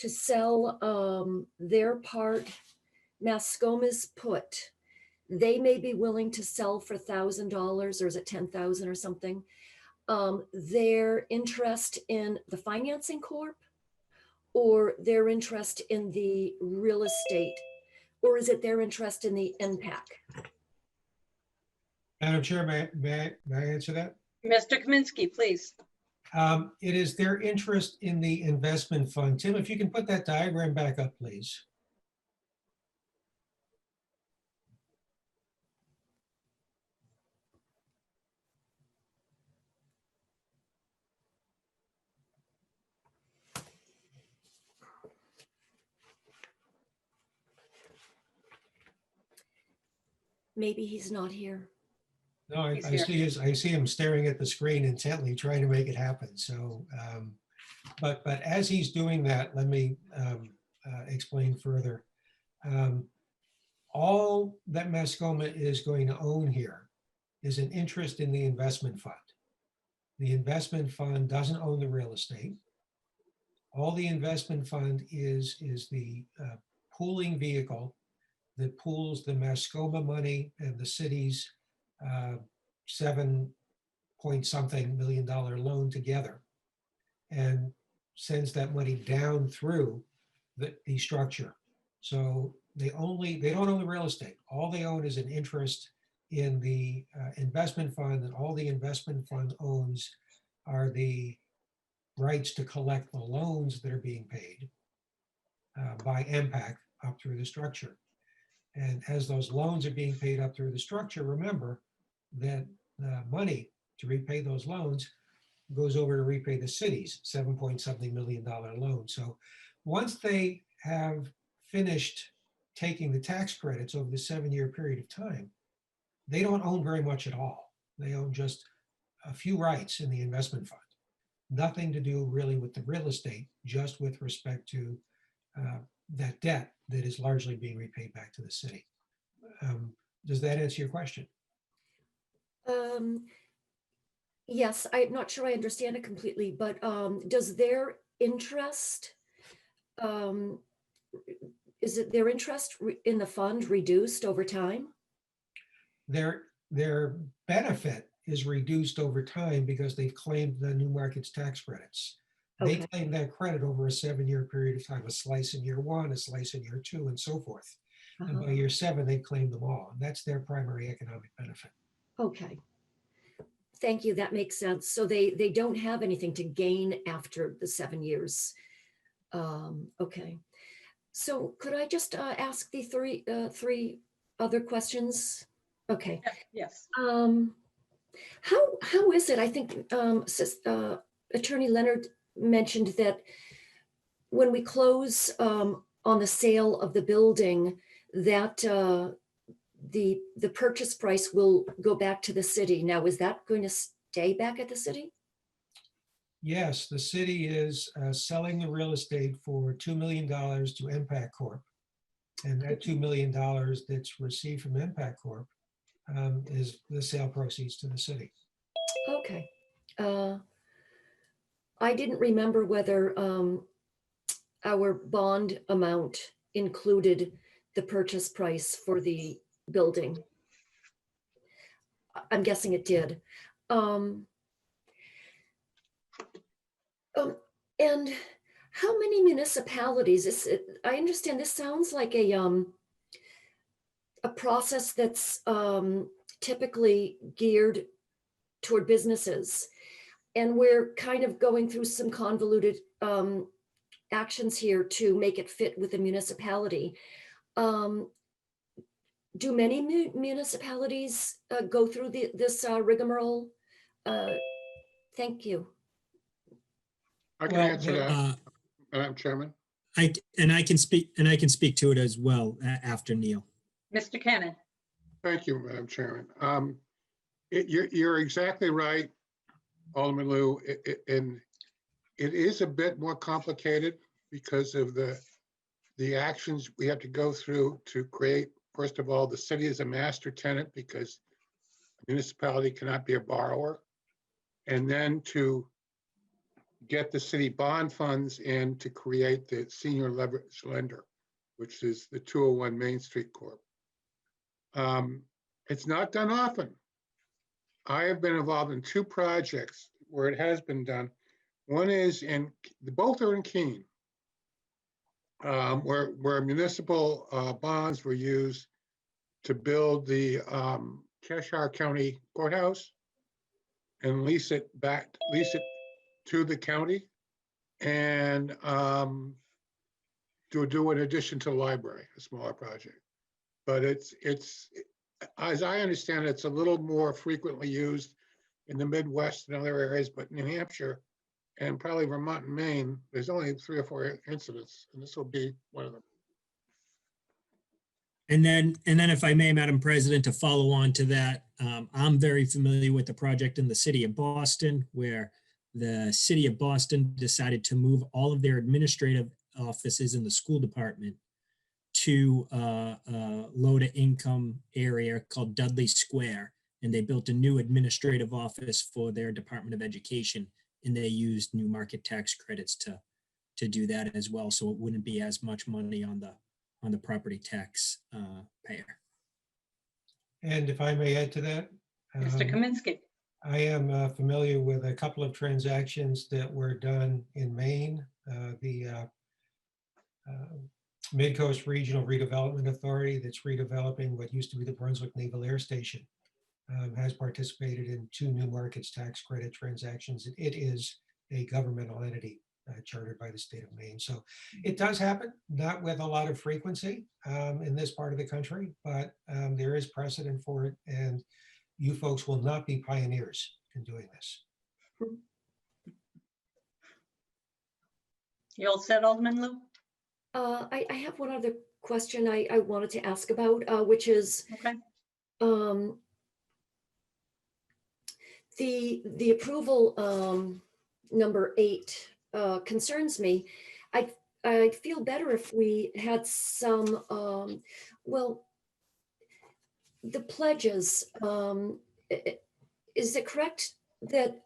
sell their part, Mascoma's put. They may be willing to sell for $1,000, or is it 10,000 or something? Their interest in the financing corp, or their interest in the real estate, or is it their interest in the NPAC? Madam Chair, may I answer that? Mr. Kaminsky, please. It is their interest in the investment fund. Tim, if you can put that diagram back up, please. Maybe he's not here. No, I see him staring at the screen intently, trying to make it happen. So, but as he's doing that, let me explain further. All that Mascoma is going to own here is an interest in the investment fund. The investment fund doesn't own the real estate. All the investment fund is the pooling vehicle that pools the Mascoma money and the city's 7-point-something million loan together, and sends that money down through the structure. So they don't own the real estate. All they own is an interest in the investment fund, and all the investment fund owns are the rights to collect the loans that are being paid by MPAC up through the structure. And as those loans are being paid up through the structure, remember that the money to repay those loans goes over to repay the city's 7-point-something million loan. So once they have finished taking the tax credits over the 7-year period of time, they don't own very much at all. They own just a few rights in the investment fund. Nothing to do really with the real estate, just with respect to that debt that is largely being repaid back to the city. Does that answer your question? Yes, I'm not sure I understand it completely, but does their interest, is it their interest in the fund reduced over time? Their benefit is reduced over time because they've claimed the new markets tax credits. They claim that credit over a 7-year period of time, a slice in year 1, a slice in year 2, and so forth. And by year 7, they've claimed them all. And that's their primary economic benefit. Okay. Thank you. That makes sense. So they don't have anything to gain after the 7 years. Okay. So could I just ask the three other questions? Okay. Yes. How is it? I think Attorney Leonard mentioned that when we close on the sale of the building, that the purchase price will go back to the city. Now, is that going to stay back at the city? Yes, the city is selling the real estate for $2 million to MPAC Corp. And that $2 million that's received from Impact Corp is the sale proceeds to the city. Okay. I didn't remember whether our bond amount included the purchase price for the building. I'm guessing it did. And how many municipalities is it? I understand this sounds like a process that's typically geared toward businesses. And we're kind of going through some convoluted actions here to make it fit with the municipality. Do many municipalities go through this rigmarole? Thank you. I can answer that, Madam Chairman. I can speak to it as well after Neil. Mr. Cannon. Thank you, Madam Chairman. You're exactly right, Alderman Lou, and it is a bit more complicated because of the actions we have to go through to create, first of all, the city is a master tenant because a municipality cannot be a borrower, and then to get the city bond funds in to create the senior leverage lender, which is the 201 Main Street Corp. It's not done often. I have been involved in 2 projects where it has been done. One is both are in Keene, where municipal bonds were used to build the Cheshire County Courthouse and lease it to the county and to do in addition to the library, a smaller project. But it's as I understand it, it's a little more frequently used in the Midwest and other areas, but New Hampshire and probably Vermont and Maine, there's only 3 or 4 incidents, and this will be one of them. And then if I may, Madam President, to follow on to that, I'm very familiar with the project in the city of Boston, where the city of Boston decided to move all of their administrative offices in the school department to a low to income area called Dudley Square. And they built a new administrative office for their Department of Education. And they used new market tax credits to do that as well. So it wouldn't be as much money on the property tax payer. And if I may add to that. Mr. Kaminsky. I am familiar with a couple of transactions that were done in Maine. The Mid-Coast Regional Redevelopment Authority that's redeveloping what used to be the Brunswick Naval Air Station has participated in 2 new markets tax credit transactions. It is a governmental entity chartered by the state of Maine. So it does happen, not with a lot of frequency in this part of the country, but there is precedent for it. And you folks will not be pioneers in doing this. You all set, Alderman Lou? I have one other question I wanted to ask about, which is the approval number 8 concerns me. I'd feel better if we had some, well, the pledges. Is it correct that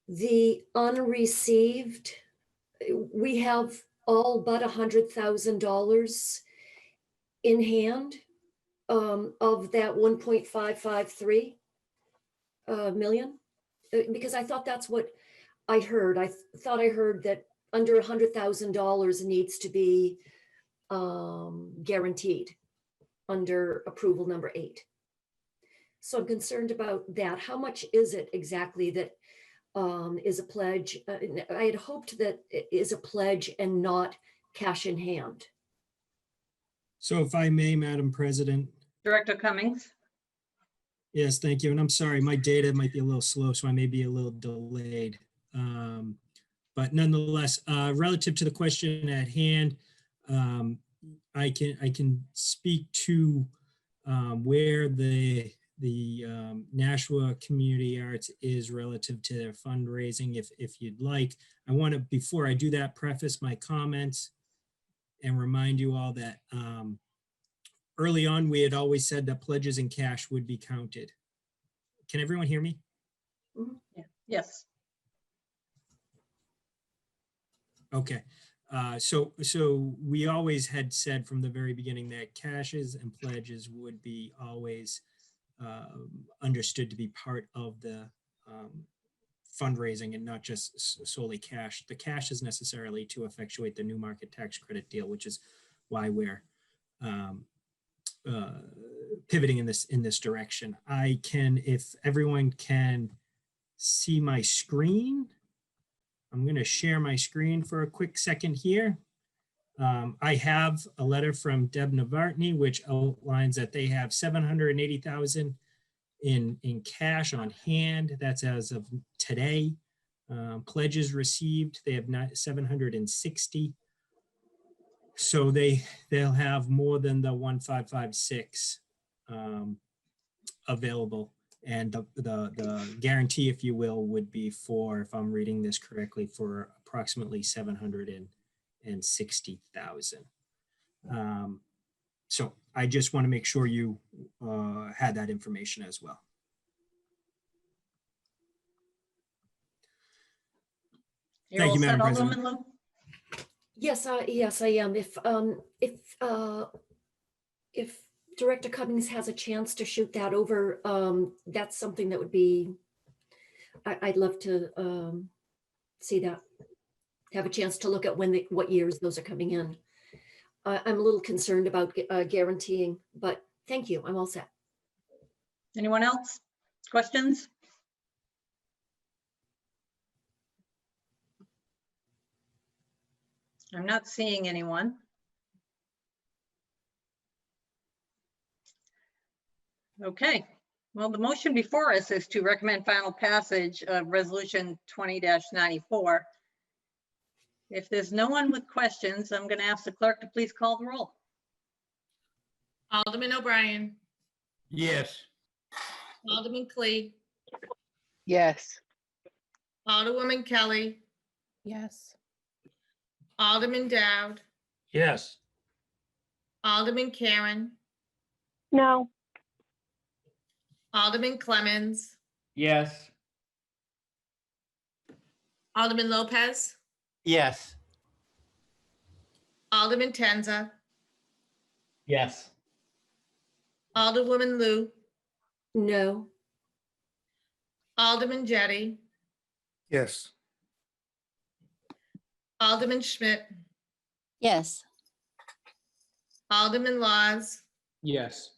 the unreceived, we have all but $100,000 in hand of that 1.553 million? Because I thought that's what I heard. I thought I heard that under $100,000 needs to be guaranteed under approval number 8. So I'm concerned about that. How much is it exactly that is a pledge? I had hoped that it is a pledge and not cash in hand. So if I may, Madam President. Director Cummings. Yes, thank you. And I'm sorry, my data might be a little slow, so I may be a little delayed. But nonetheless, relative to the question at hand, I can speak to where the Nashua Community Arts is relative to their fundraising, if you'd like. I want to, before I do that, preface my comments and remind you all that early on, we had always said that pledges and cash would be counted. Can everyone hear me? Yeah. Yes. Okay. So we always had said from the very beginning that cashes and pledges would be always understood to be part of the fundraising and not just solely cash. The cash is necessarily to effectuate the new market tax credit deal, which is why we're pivoting in this direction. I can, if everyone can see my screen, I'm going to share my screen for a quick second here. I have a letter from Deb Navartney, which outlines that they have 780,000 in cash on hand. That's as of today. Pledges received, they have 760. So they'll have more than the 1556 available. And the guarantee, if you will, would be for, if I'm reading this correctly, for approximately 760,000. So I just want to make sure you had that information as well. You're Thank all you, Madam set, President. Alderman Lou? Yes, yes, I am. If Director Cummings has a chance to shoot that over, that's something that would be, I'd love to see that, have a chance to look at what years those are coming in. I'm a little concerned about guaranteeing, but thank you. I'm all set. Anyone else? Questions? I'm not seeing anyone. Okay, well, the motion before us is to recommend final passage of Resolution 20-94. If there's no one with questions, I'm going to ask the clerk to please call the roll. Alderman O'Brien, Yes. Alderman Clee, Yes. Alderwoman Kelly, Yes. Alderman Dowd, Yes. Alderman Karen, No. Alderman Clemmons, Yes. Alderman Lopez, Yes. Alderman Tenza, Yes. Alderwoman Lou, No. Alderman Jettie, Yes. Alderman Schmidt, Yes. Alderman Laws, Yes.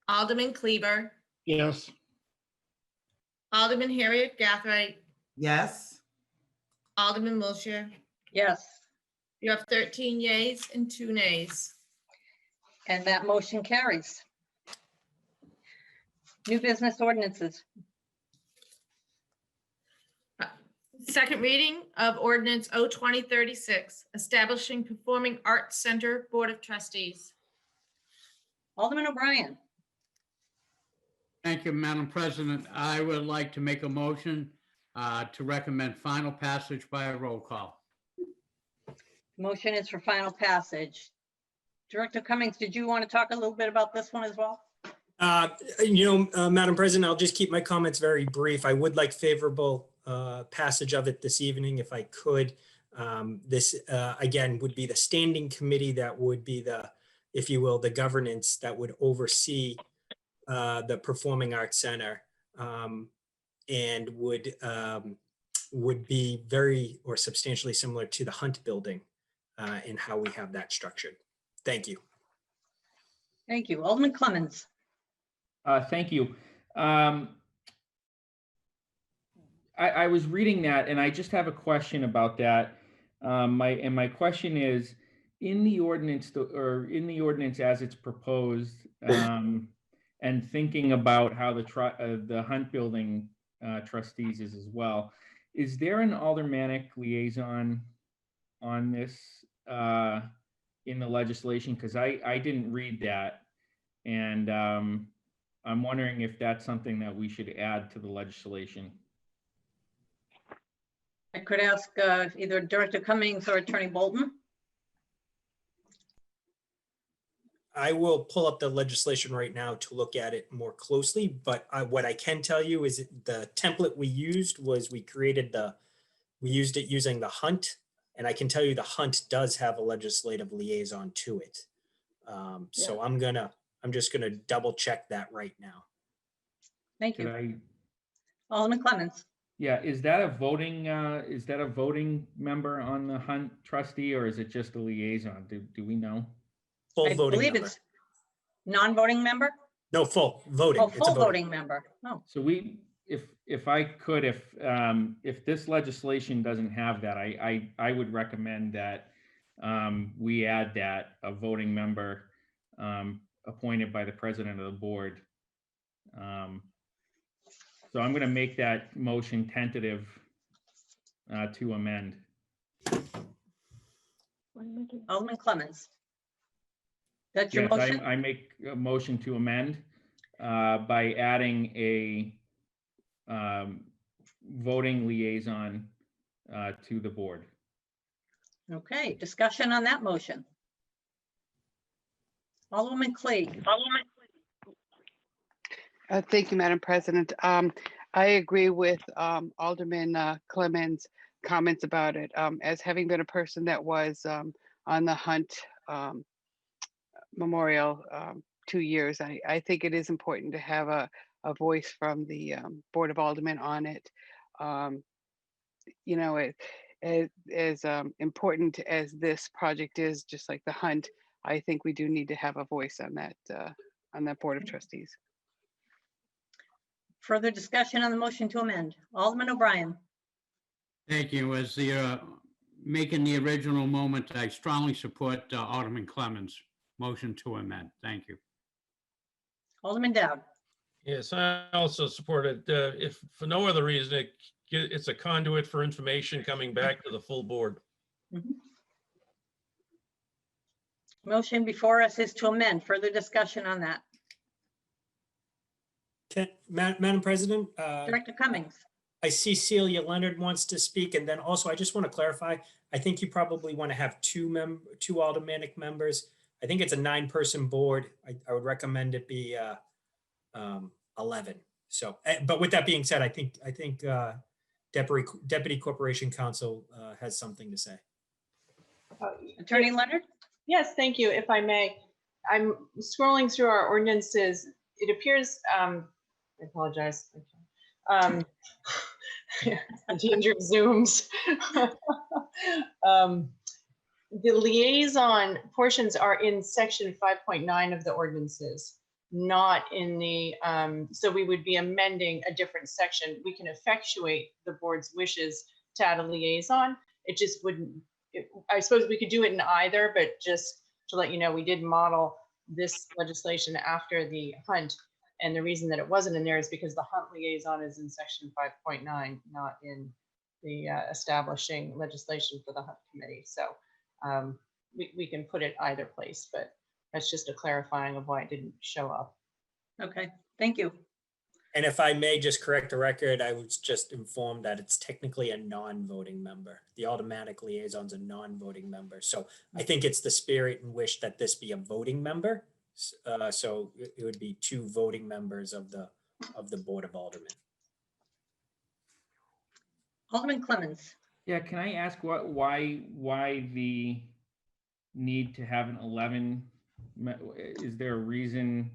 Alderman Cleaver, Yes. Alderman Harriet Gathright, Yes. Alderman Wilshire. Yes, You have 13 yeas and 2 nays. and that motion carries. New business ordinances. Second reading of ordinance 02036, establishing Performing Arts Center Board of Trustees. Alderman O'Brien. Thank you, Madam President. I would like to make a motion to recommend final passage by a roll call. Motion is for final passage. Director Cummings, did you want to talk a little bit about this one as well? Madam President, I'll just keep my comments very brief. I would like favorable passage of it this evening if I could. This, again, would be the standing committee that would be the, if you will, the governance that would oversee the Performing Arts Center, and would be very or substantially similar to the Hunt Building in how we have that structured. Thank you. Thank you. Alderman Clemmons. Thank you. I was reading that and I just have a question about that. My question is, in the ordinance as it's proposed, and thinking about how the Hunt Building trustees is as well, is there an aldermanic liaison on this in the legislation? Because I didn't read that, and I'm wondering if that's something that we should add to the legislation. I could ask either Director Cummings or Attorney Bolton. I will pull up the legislation right now to look at it more closely, but what I can tell you is the template we used was we used it using the hunt, and I can tell you the hunt does have a legislative liaison to it. So I'm just gonna double check that right now. Thank Could you. I, Alderman Clemmons. yeah, is that a voting member on the Hunt trustee, or is it just a liaison? Do we know? Full I voting believe member. it's non-voting member? No, full voting. Oh, It's a full voting member. Oh, So if I could, if this legislation doesn't have that, I would recommend that we add that, a voting member appointed by the president of the board. So I'm gonna make that motion tentative to amend. Alderman Clemmons. That's your Yes, motion? I make a motion to amend by adding a voting liaison to the board. Okay, discussion on that motion. Alderman Clegg. Thank you, Madam President. I agree with Alderman Clemens' comments about it. As having been a person that was on the Hunt Memorial 2 years, I think it is important to have a voice from the Board of Aldermen on it. You know, as important as this project is, just like the Hunt, I think we do need to have a voice on that Board of Trustees. Further discussion on the motion to amend. Alderman O'Brien. Thank you. As the making the original moment, I strongly support Alderman Clemens' motion to amend. Thank you. Alderman Dowd. Yes, I also support it. If for no other reason, it's a conduit for information coming back to the full board. Motion before us is to amend. Further discussion on that. Madam President, Director Cummings. I see Celia Leonard wants to speak, and then also I just want to clarify, I think you probably want to have two aldermanic members. I think it's a 9-person board. I would recommend it be 11. So, but with that being said, I think Deputy Corporation Counsel has something to say. Attorney Leonard. Yes, thank you. If I may, I'm scrolling through our ordinances. It appears, I apologize. The danger of Zooms. The liaison portions are in section 5.9 of the ordinances, not in the, so we would be amending a different section. We can effectuate the board's wishes to add a liaison. It just wouldn't, I suppose we could do it in either, but just to let you know, we did model this legislation after the Hunt. And the reason that it wasn't in there is because the Hunt liaison is in section 5.9, not in the establishing legislation for the Hunt committee. So we can put it either place, but that's just a clarifying of why it didn't show up. Okay, thank you. And if I may just correct the record, I was just informed that it's technically a non-voting member. The automatic liaison's a non-voting member. So I think it's the spirit and wish that this be a voting member. So it would be 2 voting members of the Board of Aldermen. Alderman Clemens. Yeah, can I ask why the need to have an 11? Is there a reason?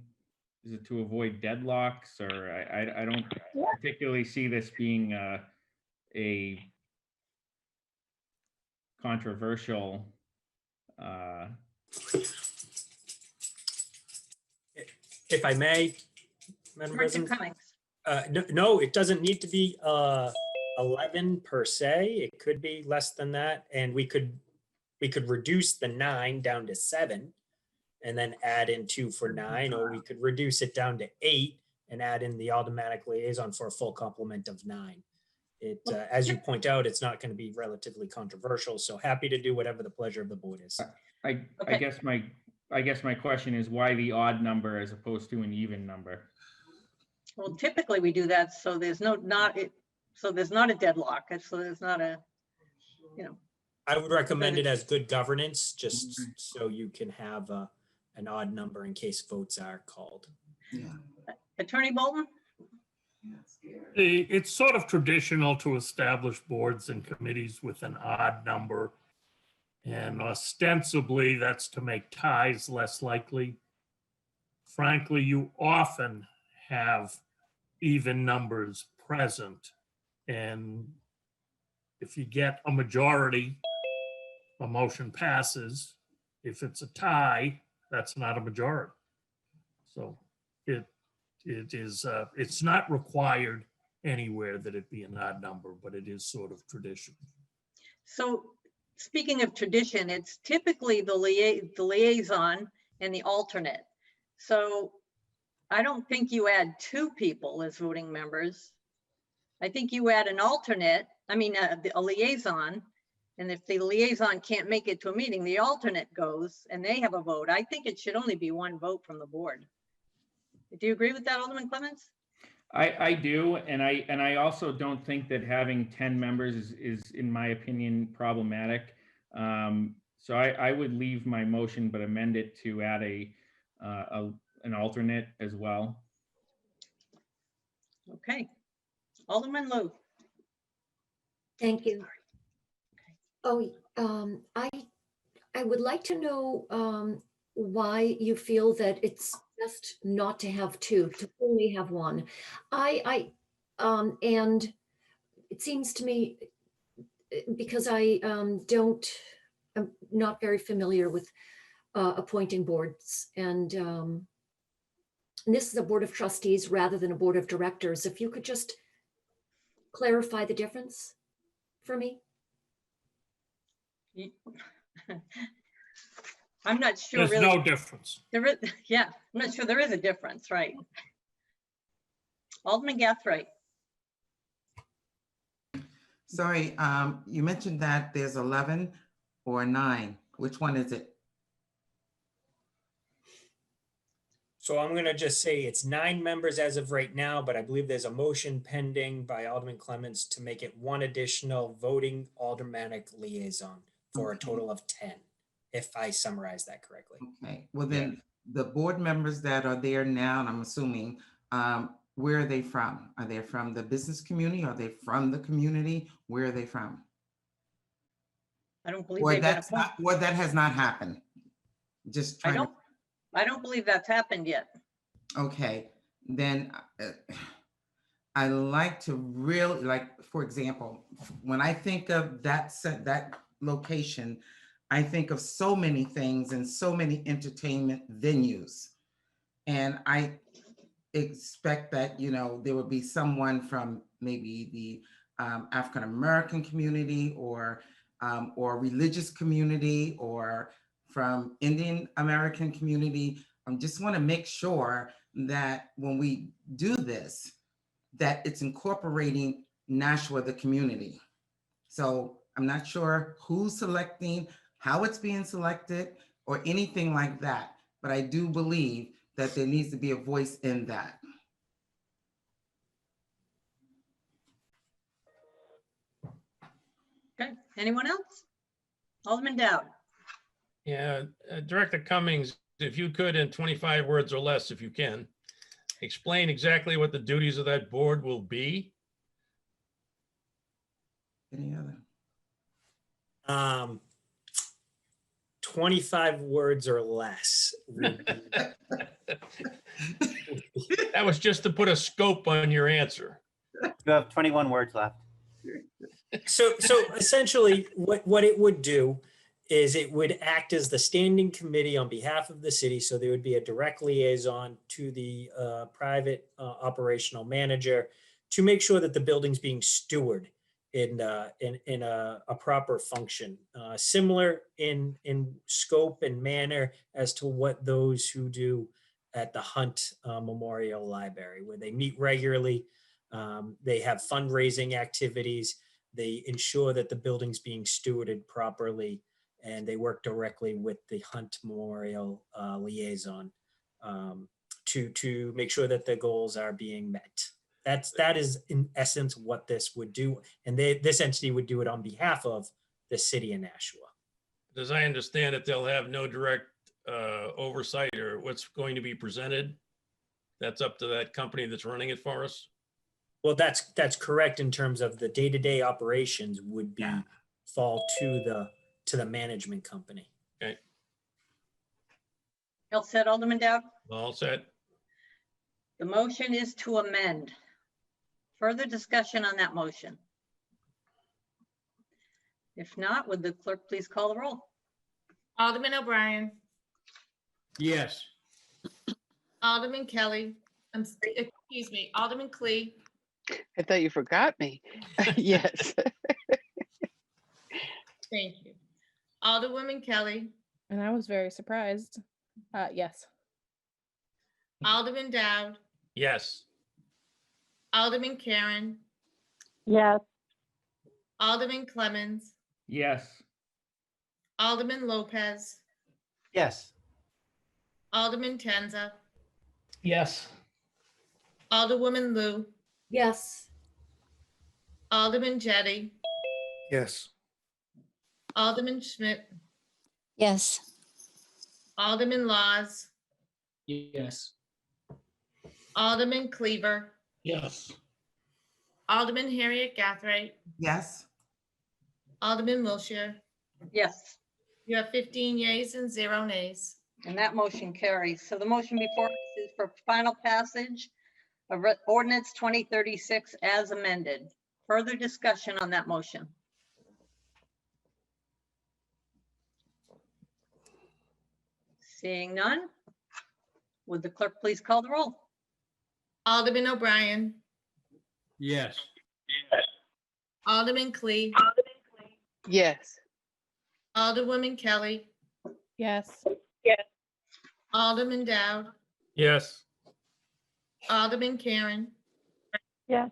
Is it to avoid deadlocks, or I don't particularly see this being a controversial. If I may, Madam Director President. Cummings. No, it doesn't need to be 11 per se. It could be less than that, and we could reduce the 9 down to 7, and then add in 2 for 9, or we could reduce it down to 8 and add in the automatic liaison for a full complement of 9. It, as you point out, it's not going to be relatively controversial. So happy to do whatever the pleasure of the board is. I guess my question is why the odd number as opposed to an even number? Well, typically we do that so there's not a deadlock. So there's not a, I would recommend it as good governance, just so you can have an odd number in case votes are called. Attorney Bolton? It's sort of traditional to establish boards and committees with an odd number. And ostensibly, that's to make ties less likely. Frankly, you often have even numbers present. And if you get a majority, a motion passes. If it's a tie, that's not a majority. So it's not required anywhere that it be an odd number, but it is sort of tradition. So speaking of tradition, it's typically the liaison and the alternate. So I don't think you add two people as voting members. I think you add an alternate, a liaison. And if the liaison can't make it to a meeting, the alternate goes and they have a vote. I think it should only be one vote from the board. Do you agree with that, Alderman Clemens? I do, and I also don't think that having 10 members is in my opinion, problematic. So I would leave my motion, but amend it to add an alternate as well. Okay. Alderman Lowe. Thank you. Oh, I would like to know why you feel that it's best not to have two, to only have one. And it seems to me, because I'm not very familiar with appointing boards, and this is a board of trustees rather than a board of directors. If you could just clarify the difference for me. I'm not sure. There's really. no difference. There is, yeah, I'm not sure there is a difference, right? Alderman Gathright. Sorry, you mentioned that there's 11 or 9. Which one is it? So I'm going to just say it's 9 members as of right now, but I believe there's a motion pending by Alderman Clements to make it one additional voting aldermanic liaison for a total of 10, if I summarize that correctly. Okay, well then the board members that are there now, and I'm assuming, where are they from? Are they from the business community? Are they from the community? Where are they from? I don't believe Or they've been appointed. that has not happened. Just trying to. I don't believe that's happened yet. Okay, then I like to really, like, for example, when I think of that location, I think of so many things and so many entertainment venues. And I expect that, there would be someone from maybe the African-American community or religious community or from Indian American community. I just want to make sure that when we do this, that it's incorporating Nashua, the community. So I'm not sure who's selecting, how it's being selected, or anything like that. But I do believe that there needs to be a voice in that. Okay, anyone else? Alderman Dowd. Yeah, Director Cummings, if you could, in 25 words or less, if you can, explain exactly what the duties of that board will be. Any other? 25 words or less. That was just to put a scope on your answer. You have 21 words left. So essentially what it would do is it would act as the standing committee on behalf of the city. So there would be a direct liaison to the private operational manager to make sure that the building's being stewarded in a proper function, similar in scope and manner as to what those who do at the Hunt Memorial Library, where they meet regularly, they have fundraising activities, they ensure that the building's being stewarded properly, and they work directly with the Hunt Memorial liaison to make sure that the goals are being met. That is in essence what this would do, and this entity would do it on behalf of the city of Nashua. As I understand it, they'll have no direct oversight or what's going to be presented, that's up to that company that's running it for us? Well, that's correct in terms of the day-to-day operations would be fall to the management company. Okay, All set, Alderman Dowd? all set. The motion is to amend. Further discussion on that motion? If not, would the clerk please call the roll? Alderman O'Brien, Yes. Alderman Kelly, excuse me, Alderman Clee, I thought you forgot me. Yes. thank you. Alderwoman Kelly, And I was very surprised. Yes. Alderman Dowd, Yes. Alderman Karen, Yes. Alderman Clemmons, Yes. Alderman Lopez, Yes. Alderman Tenza, Yes. Alderwoman Lou, Yes. Alderman Jettie, Yes. Alderman Schmidt, Yes. Alderman Laws, Yes. Alderman Cleaver, Yes. Alderman Harriet Gathright, Yes. Alderman Wilshire. Yes, You have 15 yeas and 0 nays. and that motion carries. So the motion before us is for final passage of ordinance 2036 as amended. Further discussion on that motion? Seeing none, would the clerk please call the roll? Alderman O'Brien, Yes. Alderman Clee, Yes. Alderwoman Kelly, Yes. Alderman Dowd, Yes. Alderman Karen, Yes.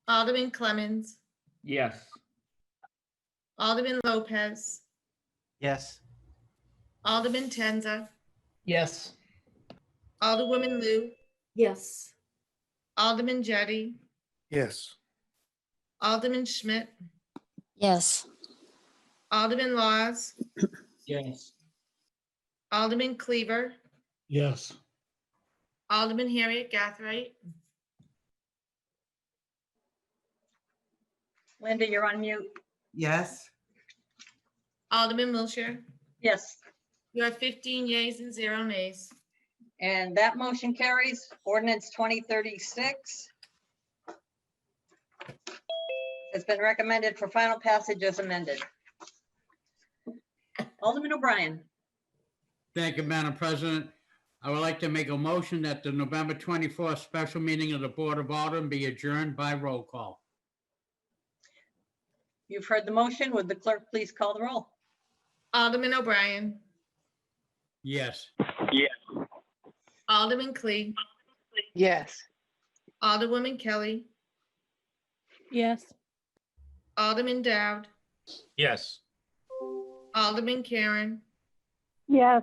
Alderman Clemmons, Yes. Alderman Lopez, Yes. Alderman Tenza, Yes. Alderwoman Lou, Yes. Alderman Jettie, Yes. Alderman Schmidt, Yes. Alderman Laws, Yes. Alderman Cleaver, Yes. Alderman Harriet Gathright, Linda, you're on mute. Yes. Alderman Wilshire. Yes, You have 15 yeas and 0 nays. and that motion carries. Ordinance 2036 has been recommended for final passage as amended. Alderman O'Brien. Thank you, Madam President. I would like to make a motion that the November 24th special meeting of the Board of Aldermen be adjourned by roll call. You've heard the motion. Would the clerk please call the roll? Alderman O'Brien, Yes. Alderman Clee, Yes. Alderwoman Kelly, Yes. Alderman Dowd, Yes. Alderman Karen, Yes.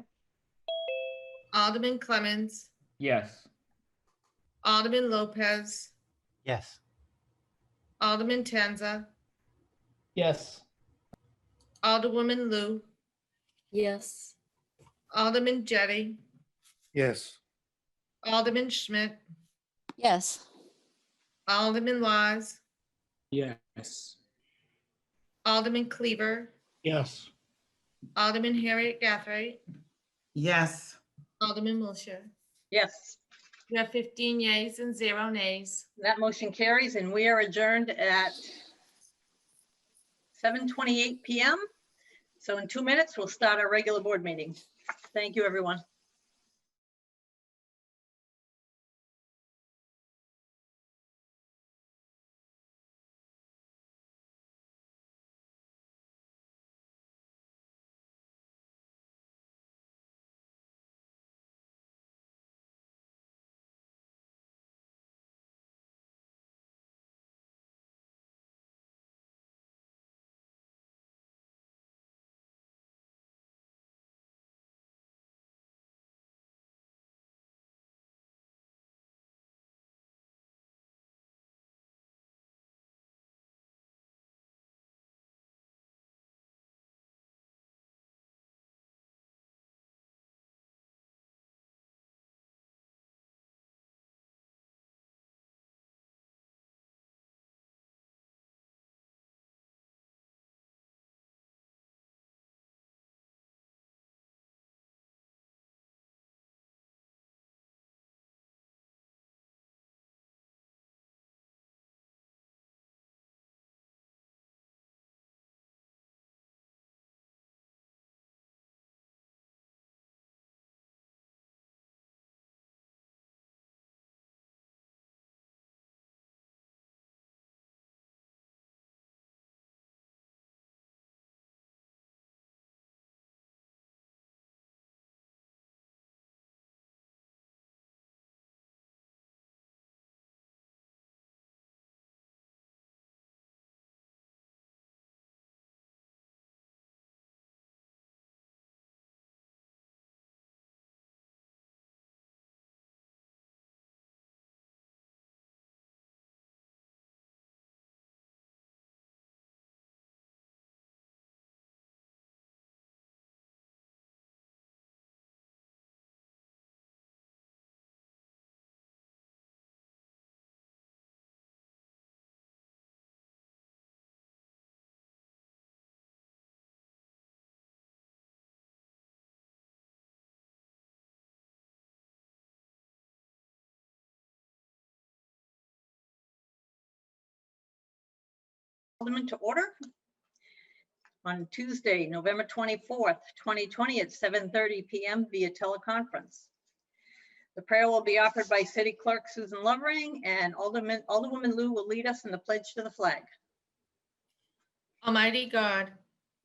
Alderman Clemmons, Yes. Alderman Lopez, Yes. Alderman Tenza, Yes. Alderwoman Lou, Yes. Alderman Jettie, Yes. Alderman Schmidt, Yes. Alderman Laws, Yes. Alderman Cleaver, Yes. Alderman Harriet Gathright, Yes. Alderman Wilshire. Yes, You have 15 yeas and 0 nays. that motion carries, and we are adjourned at 7:28 PM. So in 2 minutes, we'll start our regular board meeting. Thank you, everyone. Aldermen to order on Tuesday, November 24th, 2020 at 7:30 PM via teleconference. The prayer will be offered by City Clerk Susan Lovering, and Alderwoman Lou will lead us in the pledge to the flag. Almighty God,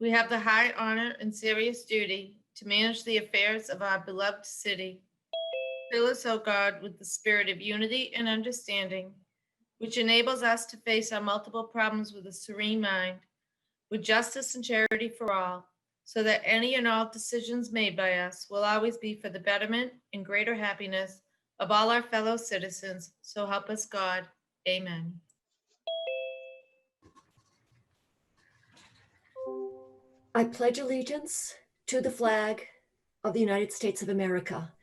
we have the high honor and serious duty to manage the affairs of our beloved city. Fill us, O God, with the spirit of unity and understanding, which enables us to face our multiple problems with a serene mind, with justice and charity for all, so that any and all decisions made by us will always be for the betterment and greater happiness of all our fellow citizens. So help us God. Amen. I pledge allegiance to the flag of the United States of America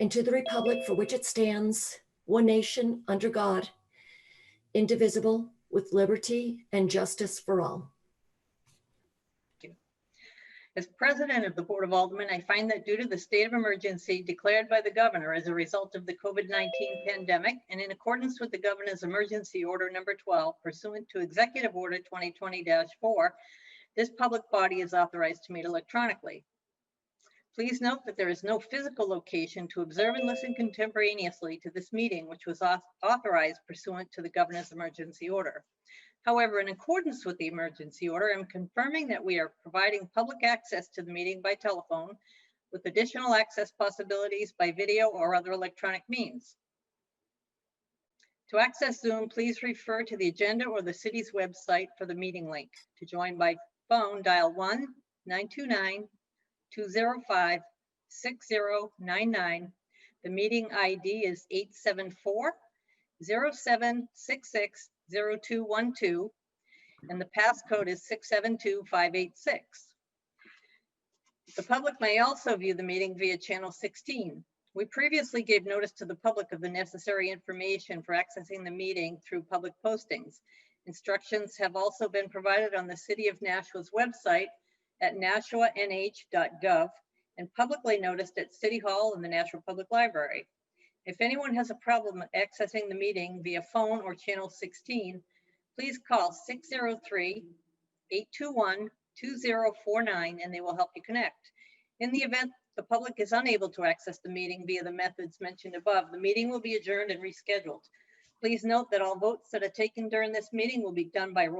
and to the republic for which it stands, one nation, under God, indivisible, with liberty and justice for all. As president of the Board of Aldermen, I find that due to the state of emergency declared by the governor as a result of the COVID-19 pandemic, and in accordance with the governor's emergency order number 12 pursuant to Executive Order 2020-4, this public body is authorized to meet electronically. Please note that there is no physical location to observe and listen contemporaneously to this meeting, which was authorized pursuant to the governor's emergency order. However, in accordance with the emergency order, I'm confirming that we are providing public access to the meeting by telephone with additional access possibilities by video or other electronic means. To access Zoom, please refer to the agenda or the city's website for the meeting link. To join by phone, dial 1-929-205-6099. The meeting ID is 874-0766-0212, and the passcode is 672586. The public may also view the meeting via channel 16. We previously gave notice to the public of the necessary information for accessing the meeting through public postings. Instructions have also been provided on the City of Nashua's website at nashuanh.gov and publicly noticed at City Hall and the Nashua Public Library. If anyone has a problem accessing the meeting via phone or channel 16, please call 603-821-2049 and they will help you connect. In the event the public is unable to access the meeting via the methods mentioned above, the meeting will be adjourned and rescheduled. Please note that all votes that are taken during this meeting will be done by roll